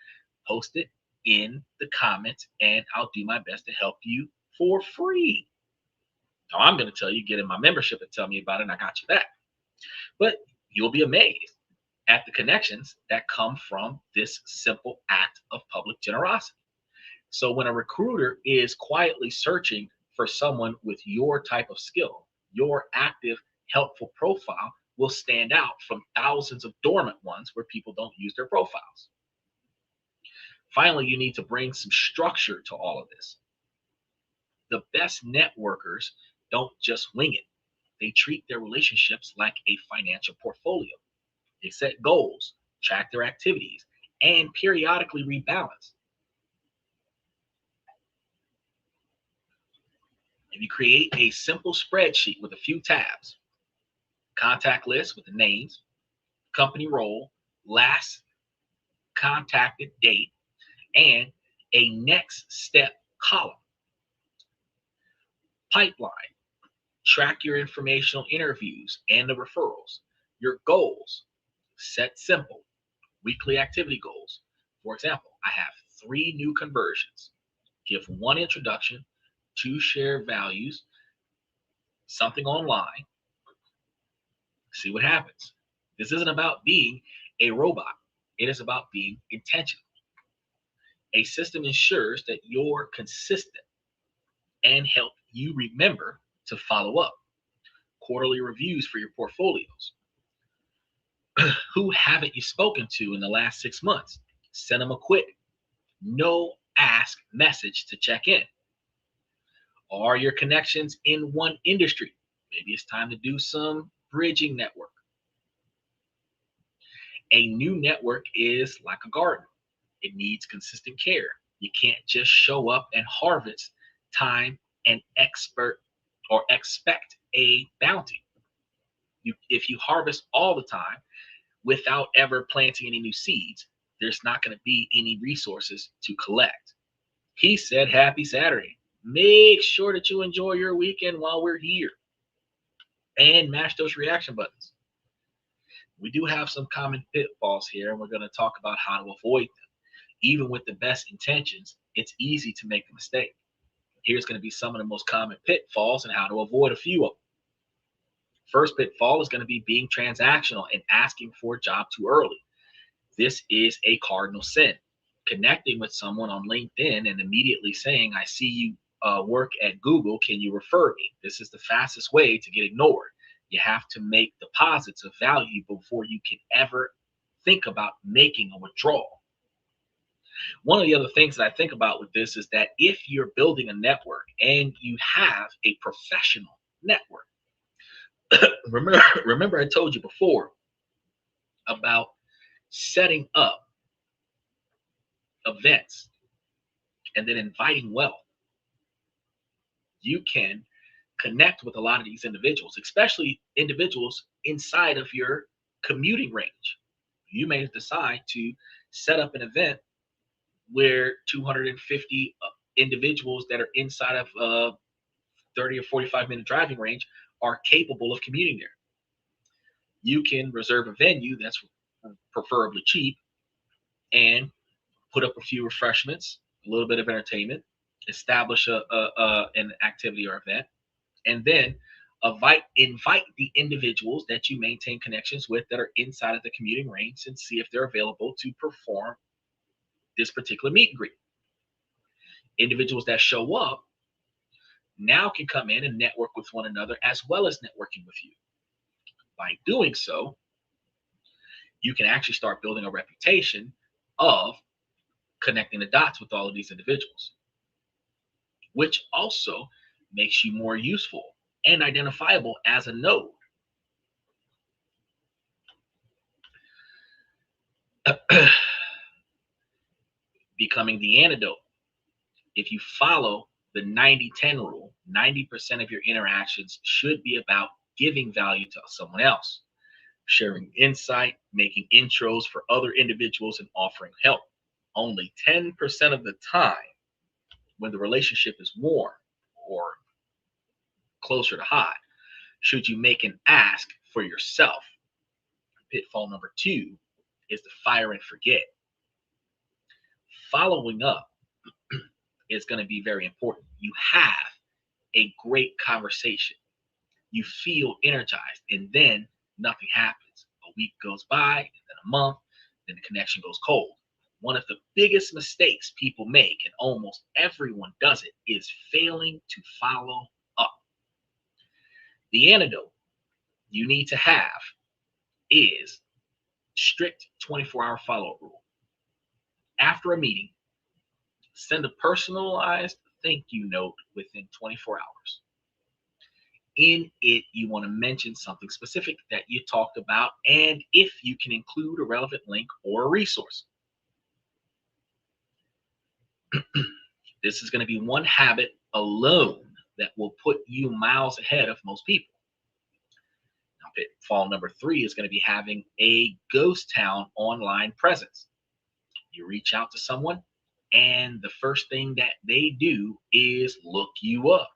post it in the comments and I'll do my best to help you for free. Now I'm going to tell you, get in my membership and tell me about it and I got you back. But you'll be amazed at the connections that come from this simple act of public generosity. So when a recruiter is quietly searching for someone with your type of skill, your active, helpful profile will stand out from thousands of dormant ones where people don't use their profiles. Finally, you need to bring some structure to all of this. The best networkers don't just wing it. They treat their relationships like a financial portfolio. They set goals, track their activities, and periodically rebalance. If you create a simple spreadsheet with a few tabs, contact list with the names, company role, last contacted date, and a next step column. Pipeline, track your informational interviews and the referrals. Your goals, set simple, weekly activity goals. For example, I have 3 new conversions. Give 1 introduction, 2 share values, something online. See what happens. This isn't about being a robot. It is about being intentional. A system ensures that you're consistent and help you remember to follow up. Quarterly reviews for your portfolios. Who haven't you spoken to in the last 6 months? Send them a quick, no ask message to check in. Are your connections in one industry? Maybe it's time to do some bridging network. A new network is like a garden. It needs consistent care. You can't just show up and harvest time and expect a bounty. If you harvest all the time without ever planting any new seeds, there's not going to be any resources to collect. He said, happy Saturday. Make sure that you enjoy your weekend while we're here and mash those reaction buttons. We do have some common pitfalls here, and we're going to talk about how to avoid them. Even with the best intentions, it's easy to make a mistake. Here's going to be some of the most common pitfalls and how to avoid a few of them. First pitfall is going to be being transactional and asking for a job too early. This is a cardinal sin. Connecting with someone on LinkedIn and immediately saying, I see you work at Google, can you refer me? This is the fastest way to get ignored. You have to make deposits of value before you can ever think about making a withdrawal. One of the other things that I think about with this is that if you're building a network and you have a professional network, remember I told you before about setting up events and then inviting wealth. You can connect with a lot of these individuals, especially individuals inside of your commuting range. You may decide to set up an event where 250 individuals that are inside of 30 or 45-minute driving range are capable of commuting there. You can reserve a venue that's preferably cheap and put up a few refreshments, a little bit of entertainment, establish an activity or event, and then invite the individuals that you maintain connections with that are inside of the commuting range and see if they're available to perform this particular meet and greet. Individuals that show up now can come in and network with one another as well as networking with you. By doing so, you can actually start building a reputation of connecting the dots with all of these individuals, which also makes you more useful and identifiable as a node. Becoming the antidote. If you follow the 90-10 rule, 90% of your interactions should be about giving value to someone else, sharing insight, making intros for other individuals, and offering help. Only 10% of the time, when the relationship is warm or closer to hot, should you make an ask for yourself. Pitfall number 2 is the fire and forget. Following up is going to be very important. You have a great conversation. You feel energized, and then nothing happens. A week goes by, and then a month, then the connection goes cold. One of the biggest mistakes people make, and almost everyone does it, is failing to follow up. The antidote you need to have is strict 24-hour follow-up rule. After a meeting, send a personalized thank you note within 24 hours. In it, you want to mention something specific that you talked about, and if you can include a relevant link or a resource. This is going to be one habit alone that will put you miles ahead of most people. Now, pitfall number 3 is going to be having a ghost town online presence. You reach out to someone, and the first thing that they do is look you up.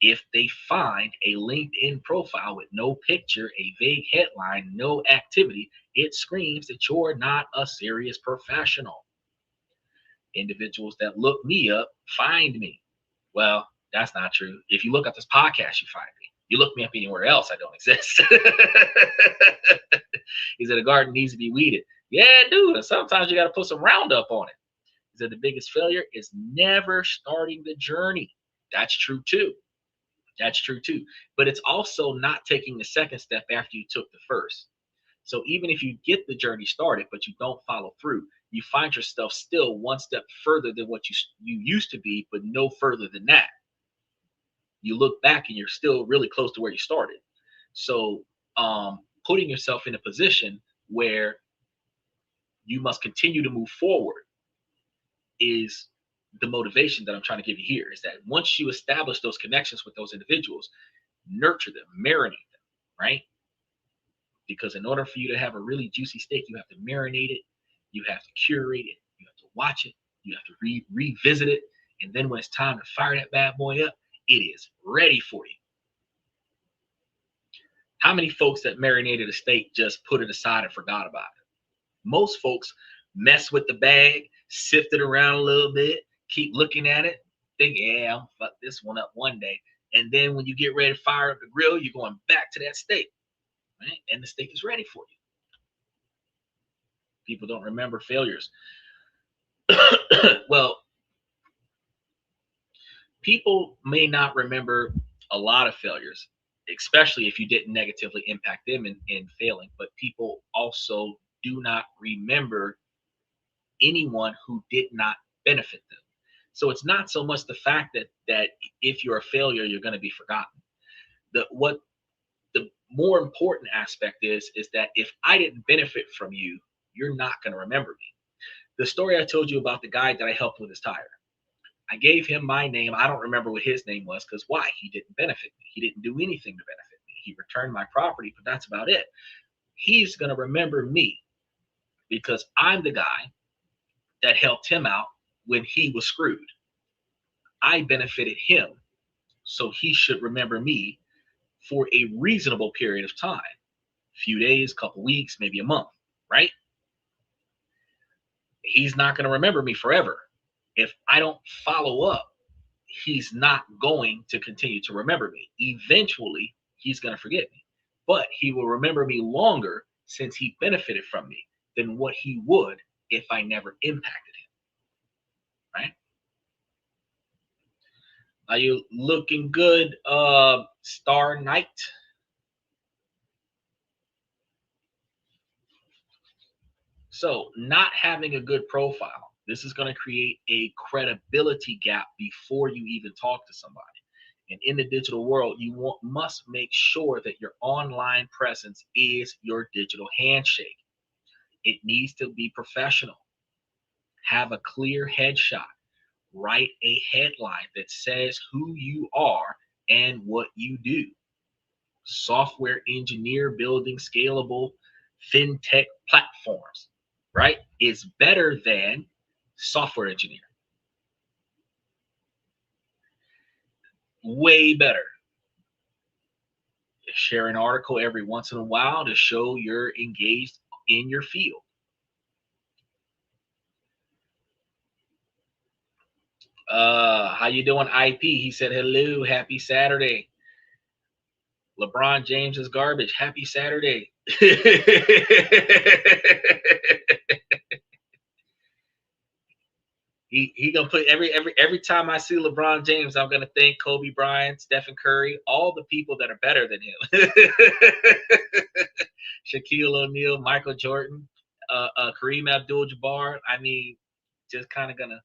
If they find a LinkedIn profile with no picture, a vague headline, no activity, it screams that you're not a serious professional. Individuals that look me up find me. Well, that's not true. If you look up this podcast, you find me. You look me up anywhere else, I don't exist. He said the garden needs to be weeded. Yeah, dude. And sometimes you got to put some Roundup on it. He said the biggest failure is never starting the journey. That's true too. That's true too. But it's also not taking the second step after you took the first. So even if you get the journey started, but you don't follow through, you find yourself still one step further than what you used to be, but no further than that. You look back and you're still really close to where you started. So putting yourself in a position where you must continue to move forward is the motivation that I'm trying to give you here. Is that once you establish those connections with those individuals, nurture them, marinate them, right? Because in order for you to have a really juicy steak, you have to marinate it, you have to curate it, you have to watch it, you have to revisit it, and then when it's time to fire that bad boy up, it is ready for you. How many folks that marinated a steak just put it aside and forgot about it? Most folks mess with the bag, sift it around a little bit, keep looking at it, think, yeah, I'll fuck this one up one day. And then when you get ready to fire up the grill, you're going back to that steak, right? And the steak is ready for you. People don't remember failures. Well, people may not remember a lot of failures, especially if you didn't negatively impact them in failing, but people also do not remember anyone who did not benefit them. So it's not so much the fact that if you're a failure, you're going to be forgotten. What the more important aspect is that if I didn't benefit from you, you're not going to remember me. The story I told you about the guy that I helped with his tire, I gave him my name. I don't remember what his name was because why? He didn't benefit me. He didn't do anything to benefit me. He returned my property, but that's about it. He's going to remember me because I'm the guy that helped him out when he was screwed. I benefited him, so he should remember me for a reasonable period of time, a few days, couple weeks, maybe a month, right? He's not going to remember me forever. If I don't follow up, he's not going to continue to remember me. Eventually, he's going to forget me, but he will remember me longer since he benefited from me than what he would if I never impacted him, right? Are you looking good, Star Knight? So not having a good profile, this is going to create a credibility gap before you even talk to somebody. And in the digital world, you must make sure that your online presence is your digital handshake. It needs to be professional. Have a clear headshot. Write a headline that says who you are and what you do. Software engineer building scalable fintech platforms, right, is better than software engineer. Way better. Share an article every once in a while to show you're engaged in your field. How you doing, IP? He said hello, happy Saturday. LeBron James is garbage. Happy Saturday. He gonna put every time I see LeBron James, I'm gonna think Kobe Bryant, Stephen Curry, all the people that are better than him. Shaquille O'Neal, Michael Jordan, Kareem Abdul-Jabbar. I mean, just kind of gonna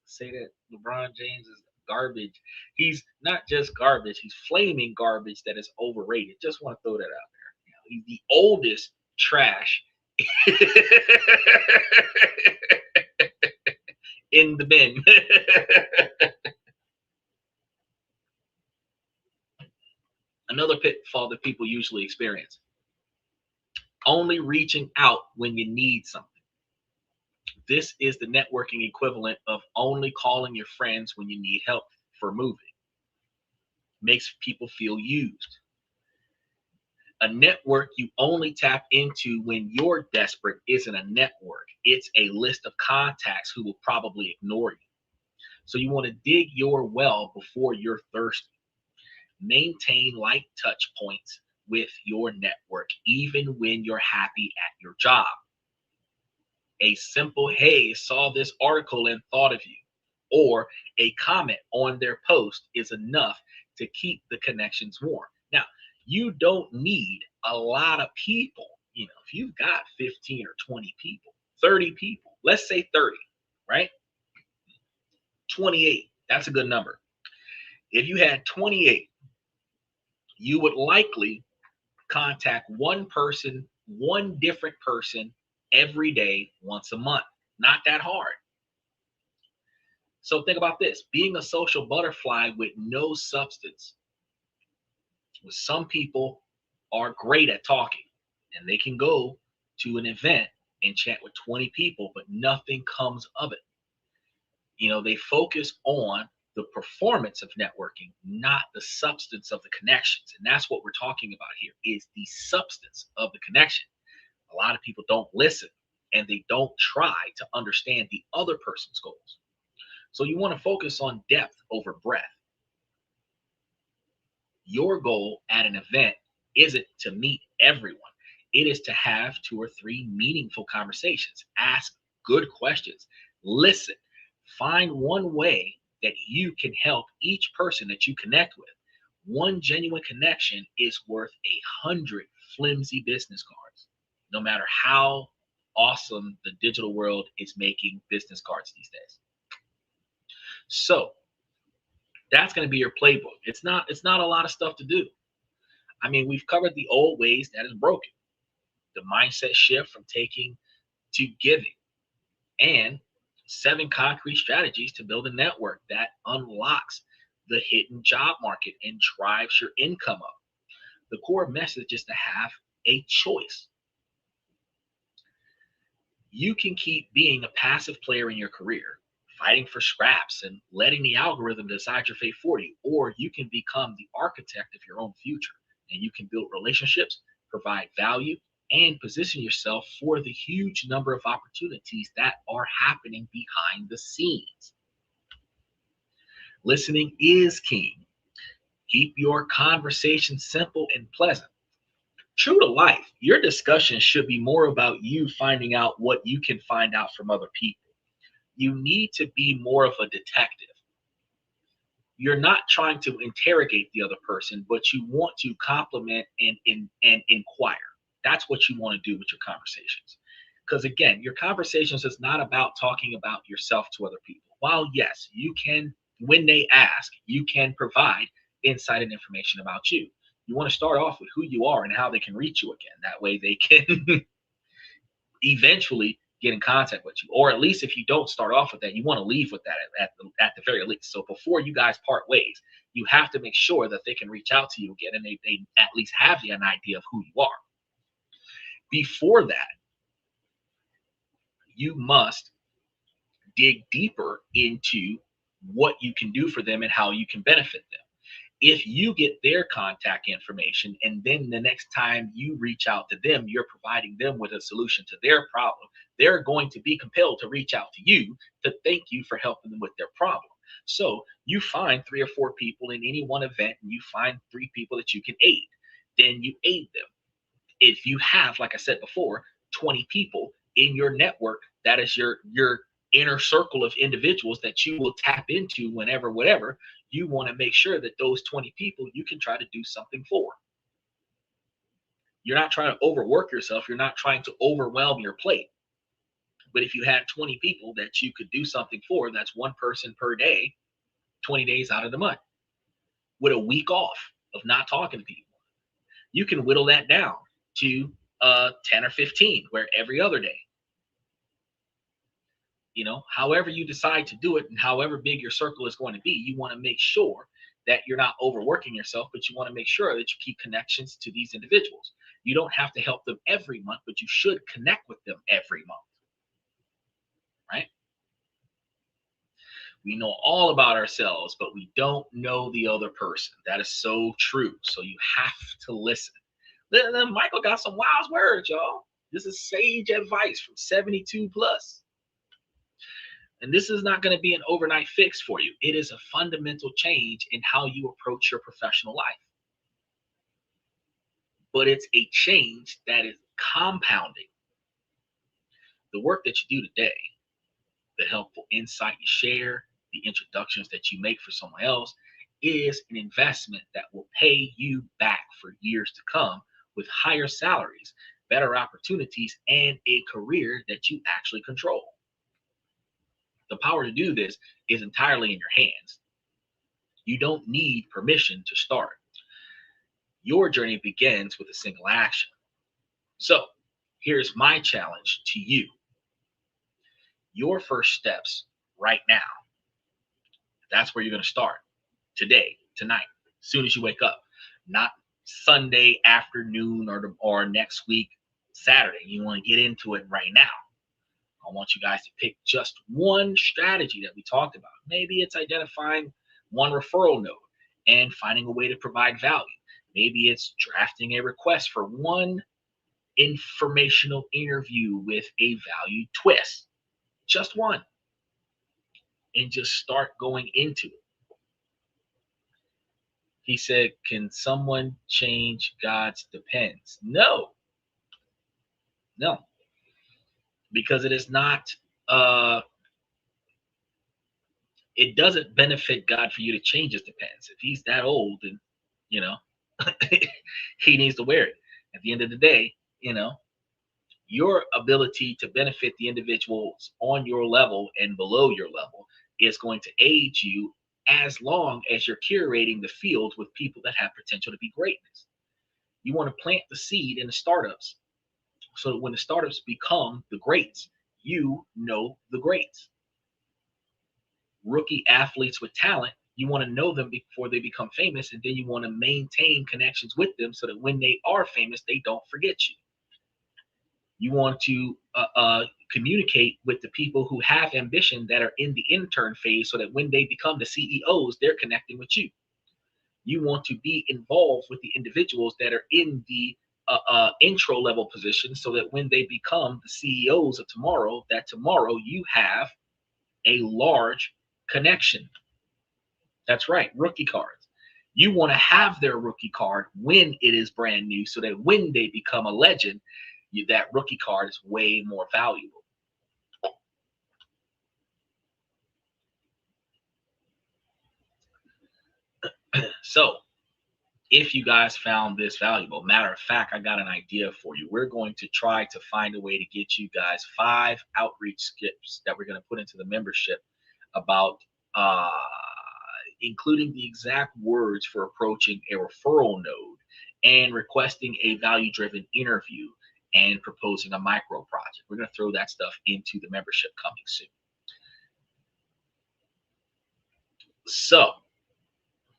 say that LeBron James is garbage. He's not just garbage; he's flaming garbage that is overrated. Just want to throw that out there. He's the oldest trash in the bin. Another pitfall that people usually experience: only reaching out when you need something. This is the networking equivalent of only calling your friends when you need help for moving. Makes people feel used. A network you only tap into when you're desperate isn't a network. It's a list of contacts who will probably ignore you. So you want to dig your well before you're thirsty. Maintain light touch points with your network, even when you're happy at your job. A simple, hey, saw this article and thought of you, or a comment on their post is enough to keep the connections warm. Now, you don't need a lot of people. If you've got 15 or 20 people, 30 people, let's say 30, right? 28, that's a good number. If you had 28, you would likely contact one person, one different person every day, once a month. Not that hard. So think about this, being a social butterfly with no substance. With some people are great at talking and they can go to an event and chat with 20 people, but nothing comes of it. They focus on the performance of networking, not the substance of the connections. And that's what we're talking about here is the substance of the connection. A lot of people don't listen and they don't try to understand the other person's goals. So you want to focus on depth over breadth. Your goal at an event isn't to meet everyone. It is to have 2 or 3 meaningful conversations, ask good questions, listen, find one way that you can help each person that you connect with. One genuine connection is worth 100 flimsy business cards, no matter how awesome the digital world is making business cards these days. So that's going to be your playbook. It's not a lot of stuff to do. I mean, we've covered the old ways that is broken, the mindset shift from taking to giving, and 7 concrete strategies to build a network that unlocks the hidden job market and drives your income up. The core message is to have a choice. You can keep being a passive player in your career, fighting for scraps and letting the algorithm decide your fate for you, or you can become the architect of your own future and you can build relationships, provide value, and position yourself for the huge number of opportunities that are happening behind the scenes. Listening is king. Keep your conversation simple and pleasant. True to life, your discussion should be more about you finding out what you can find out from other people. You need to be more of a detective. You're not trying to interrogate the other person, but you want to compliment and inquire. That's what you want to do with your conversations. Because again, your conversations is not about talking about yourself to other people. While yes, you can, when they ask, you can provide insight and information about you. You want to start off with who you are and how they can reach you again. That way they can eventually get in contact with you. Or at least if you don't start off with that, you want to leave with that at the very least. So before you guys part ways, you have to make sure that they can reach out to you again and they at least have an idea of who you are. Before that, you must dig deeper into what you can do for them and how you can benefit them. If you get their contact information and then the next time you reach out to them, you're providing them with a solution to their problem, they're going to be compelled to reach out to you to thank you for helping them with their problem. So you find 3 or 4 people in any one event and you find 3 people that you can aid. Then you aid them. If you have, like I said before, 20 people in your network, that is your inner circle of individuals that you will tap into whenever, whatever, you want to make sure that those 20 people you can try to do something for. You're not trying to overwork yourself. You're not trying to overwhelm your plate. But if you had 20 people that you could do something for, that's 1 person per day, 20 days out of the month, with a week off of not talking to people. You can whittle that down to 10 or 15, where every other day. However you decide to do it and however big your circle is going to be, you want to make sure that you're not overworking yourself, but you want to make sure that you keep connections to these individuals. You don't have to help them every month, but you should connect with them every month, right? We know all about ourselves, but we don't know the other person. That is so true. So you have to listen. Then Michael got some wise words, y'all. This is sage advice from 72 plus. And this is not going to be an overnight fix for you. It is a fundamental change in how you approach your professional life. But it's a change that is compounding. The work that you do today, the helpful insight you share, the introductions that you make for someone else, is an investment that will pay you back for years to come with higher salaries, better opportunities, and a career that you actually control. The power to do this is entirely in your hands. You don't need permission to start. Your journey begins with a single action. So Here's my challenge to you. Your first steps right now, that's where you're going to start today, tonight, as soon as you wake up, not Sunday afternoon or next week, Saturday. You want to get into it right now. I want you guys to pick just one strategy that we talked about. Maybe it's identifying one referral node and finding a way to provide value. Maybe it's drafting a request for one informational interview with a value twist. Just one. And just start going into it. He said, can someone change God's depends? No. No. Because it is not it doesn't benefit God for you to change his depends. If he's that old, then he needs to wear it. At the end of the day, your ability to benefit the individuals on your level and below your level is going to aid you as long as you're curating the field with people that have potential to be greatness. You want to plant the seed in the startups so that when the startups become the greats, you know the greats. Rookie athletes with talent, you want to know them before they become famous, and then you want to maintain connections with them so that when they are famous, they don't forget you. You want to communicate with the people who have ambition that are in the intern phase so that when they become the CEOs, they're connecting with you. You want to be involved with the individuals that are in the intro level position so that when they become the CEOs of tomorrow, that tomorrow you have a large connection. That's right, rookie cards. You want to have their rookie card when it is brand new so that when they become a legend, that rookie card is way more valuable. So if you guys found this valuable, matter of fact, I got an idea for you. We're going to try to find a way to get you guys 5 outreach skips that we're going to put into the membership about including the exact words for approaching a referral node and requesting a value-driven interview and proposing a micro project. We're going to throw that stuff into the membership coming soon. So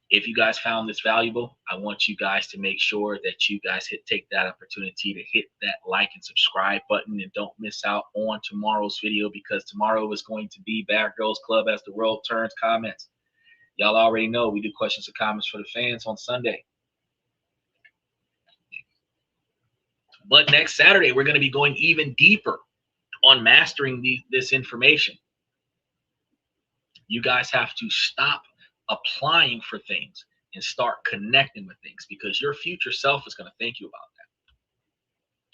if you guys found this valuable, I want you guys to make sure that you guys take that opportunity to hit that like and subscribe button, and don't miss out on tomorrow's video, because tomorrow is going to be Bad Girls Club as the world turns comments. Y'all already know we do questions and comments for the fans on Sunday. But next Saturday, we're going to be going even deeper on mastering this information. You guys have to stop applying for things and start connecting with things, because your future self is going to thank you about that.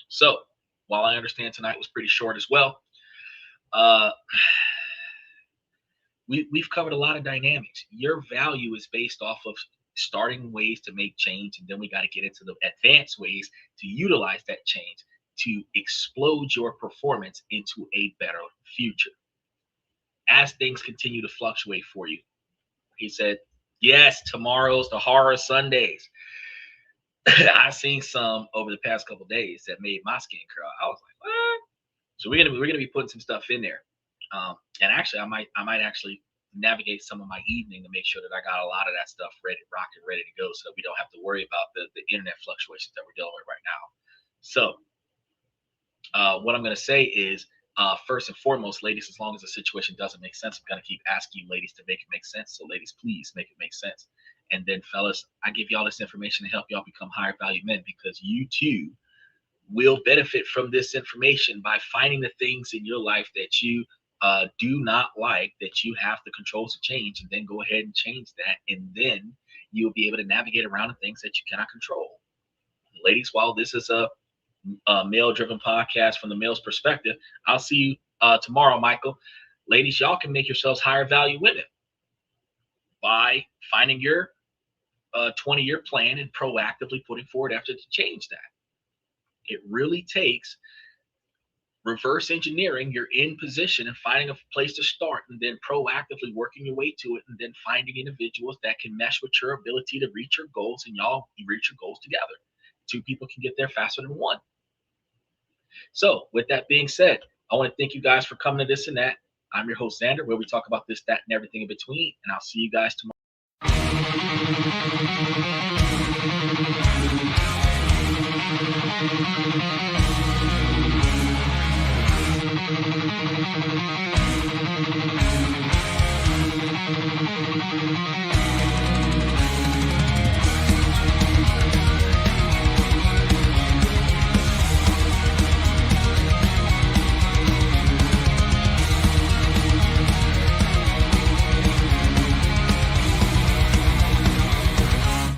So while I understand tonight was pretty short as well, we've covered a lot of dynamics. Your value is based off of starting ways to make change, and then we got to get into the advanced ways to utilize that change to explode your performance into a better future. As things continue to fluctuate for you, he said, yes, tomorrow's the horror Sundays. I've seen some over the past couple of days that made my skin curl. I was like, what? So we're gonna be putting some stuff in there. And actually, I might actually navigate some of my evening to make sure that I got a lot of that stuff ready to go, so that we don't have to worry about the internet fluctuations that we're dealing with right now. So what I'm going to say is, first and foremost, ladies, as long as the situation doesn't make sense, I'm going to keep asking you ladies to make it make sense. So ladies, please make it make sense. And then fellas, I give y'all this information to help y'all become higher value men, because you too will benefit from this information by finding the things in your life that you do not like, that you have the controls to change, and then go ahead and change that. And then you'll be able to navigate around the things that you cannot control. Ladies, while this is a male-driven podcast from the male's perspective, I'll see you tomorrow, Michael. Ladies, y'all can make yourselves higher value women by finding your 20-year plan and proactively putting forward efforts to change that. It really takes reverse engineering. You're in position and finding a place to start, and then proactively working your way to it, and then finding individuals that can mesh with your ability to reach your goals, and y'all reach your goals together. 2 people can get there faster than 1. So, with that being said, I want to thank you guys for coming to This and That. I'm your host, Xander, where we talk about this, that, and everything in between. And I'll see you guys tomorrow.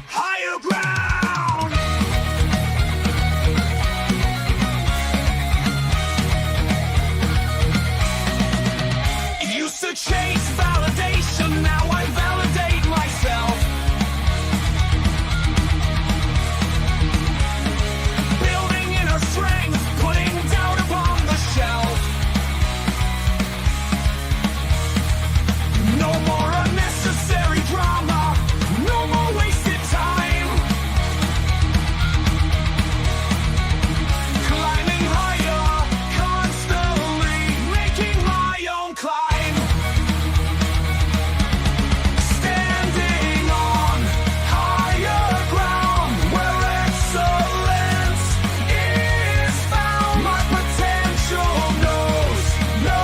Higher ground. Used to chase validation, now I validate myself. Building inner strength, putting doubt upon the shelf. No more unnecessary drama, no more wasted time. Climbing higher, constantly making my own climb. Standing on higher ground where excellence is found. My potential knows no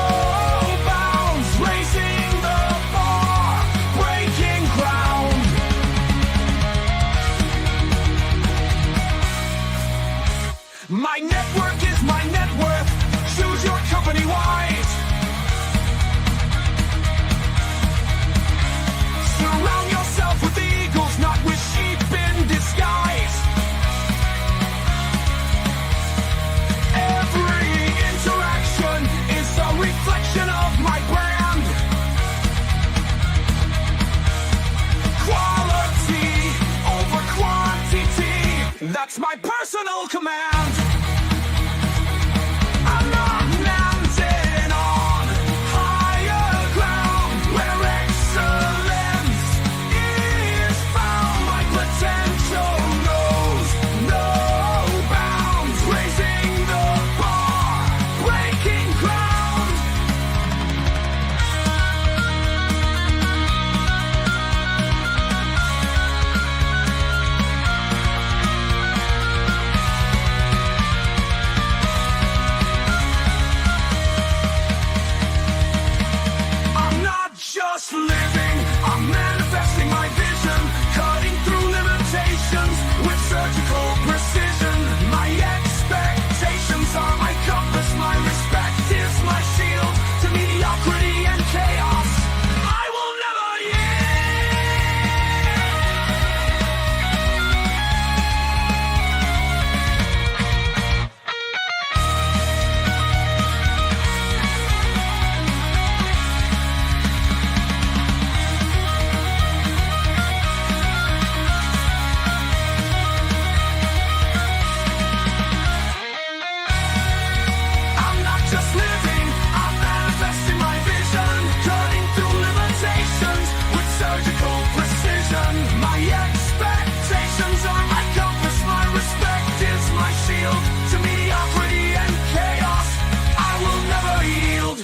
bounds, raising the bar, breaking ground. My network is my net worth. Choose your company wise. Surround yourself with eagles, not with sheep in disguise. Every interaction is a reflection of my brand. Quality over quantity, that's my personal command. I'm not landing on higher ground where excellence is found. My potential knows no bounds, raising the bar, breaking ground. I'm not just living, I'm manifesting my vision, cutting through limitations with surgical precision. My expectations are my compass, my respect is my shield to mediocrity and chaos. I will never I'm not just living, I'm manifesting my vision, cutting through limitations with surgical precision. My expectations are my compass, my respect is my shield to mediocrity and chaos. I will never yield.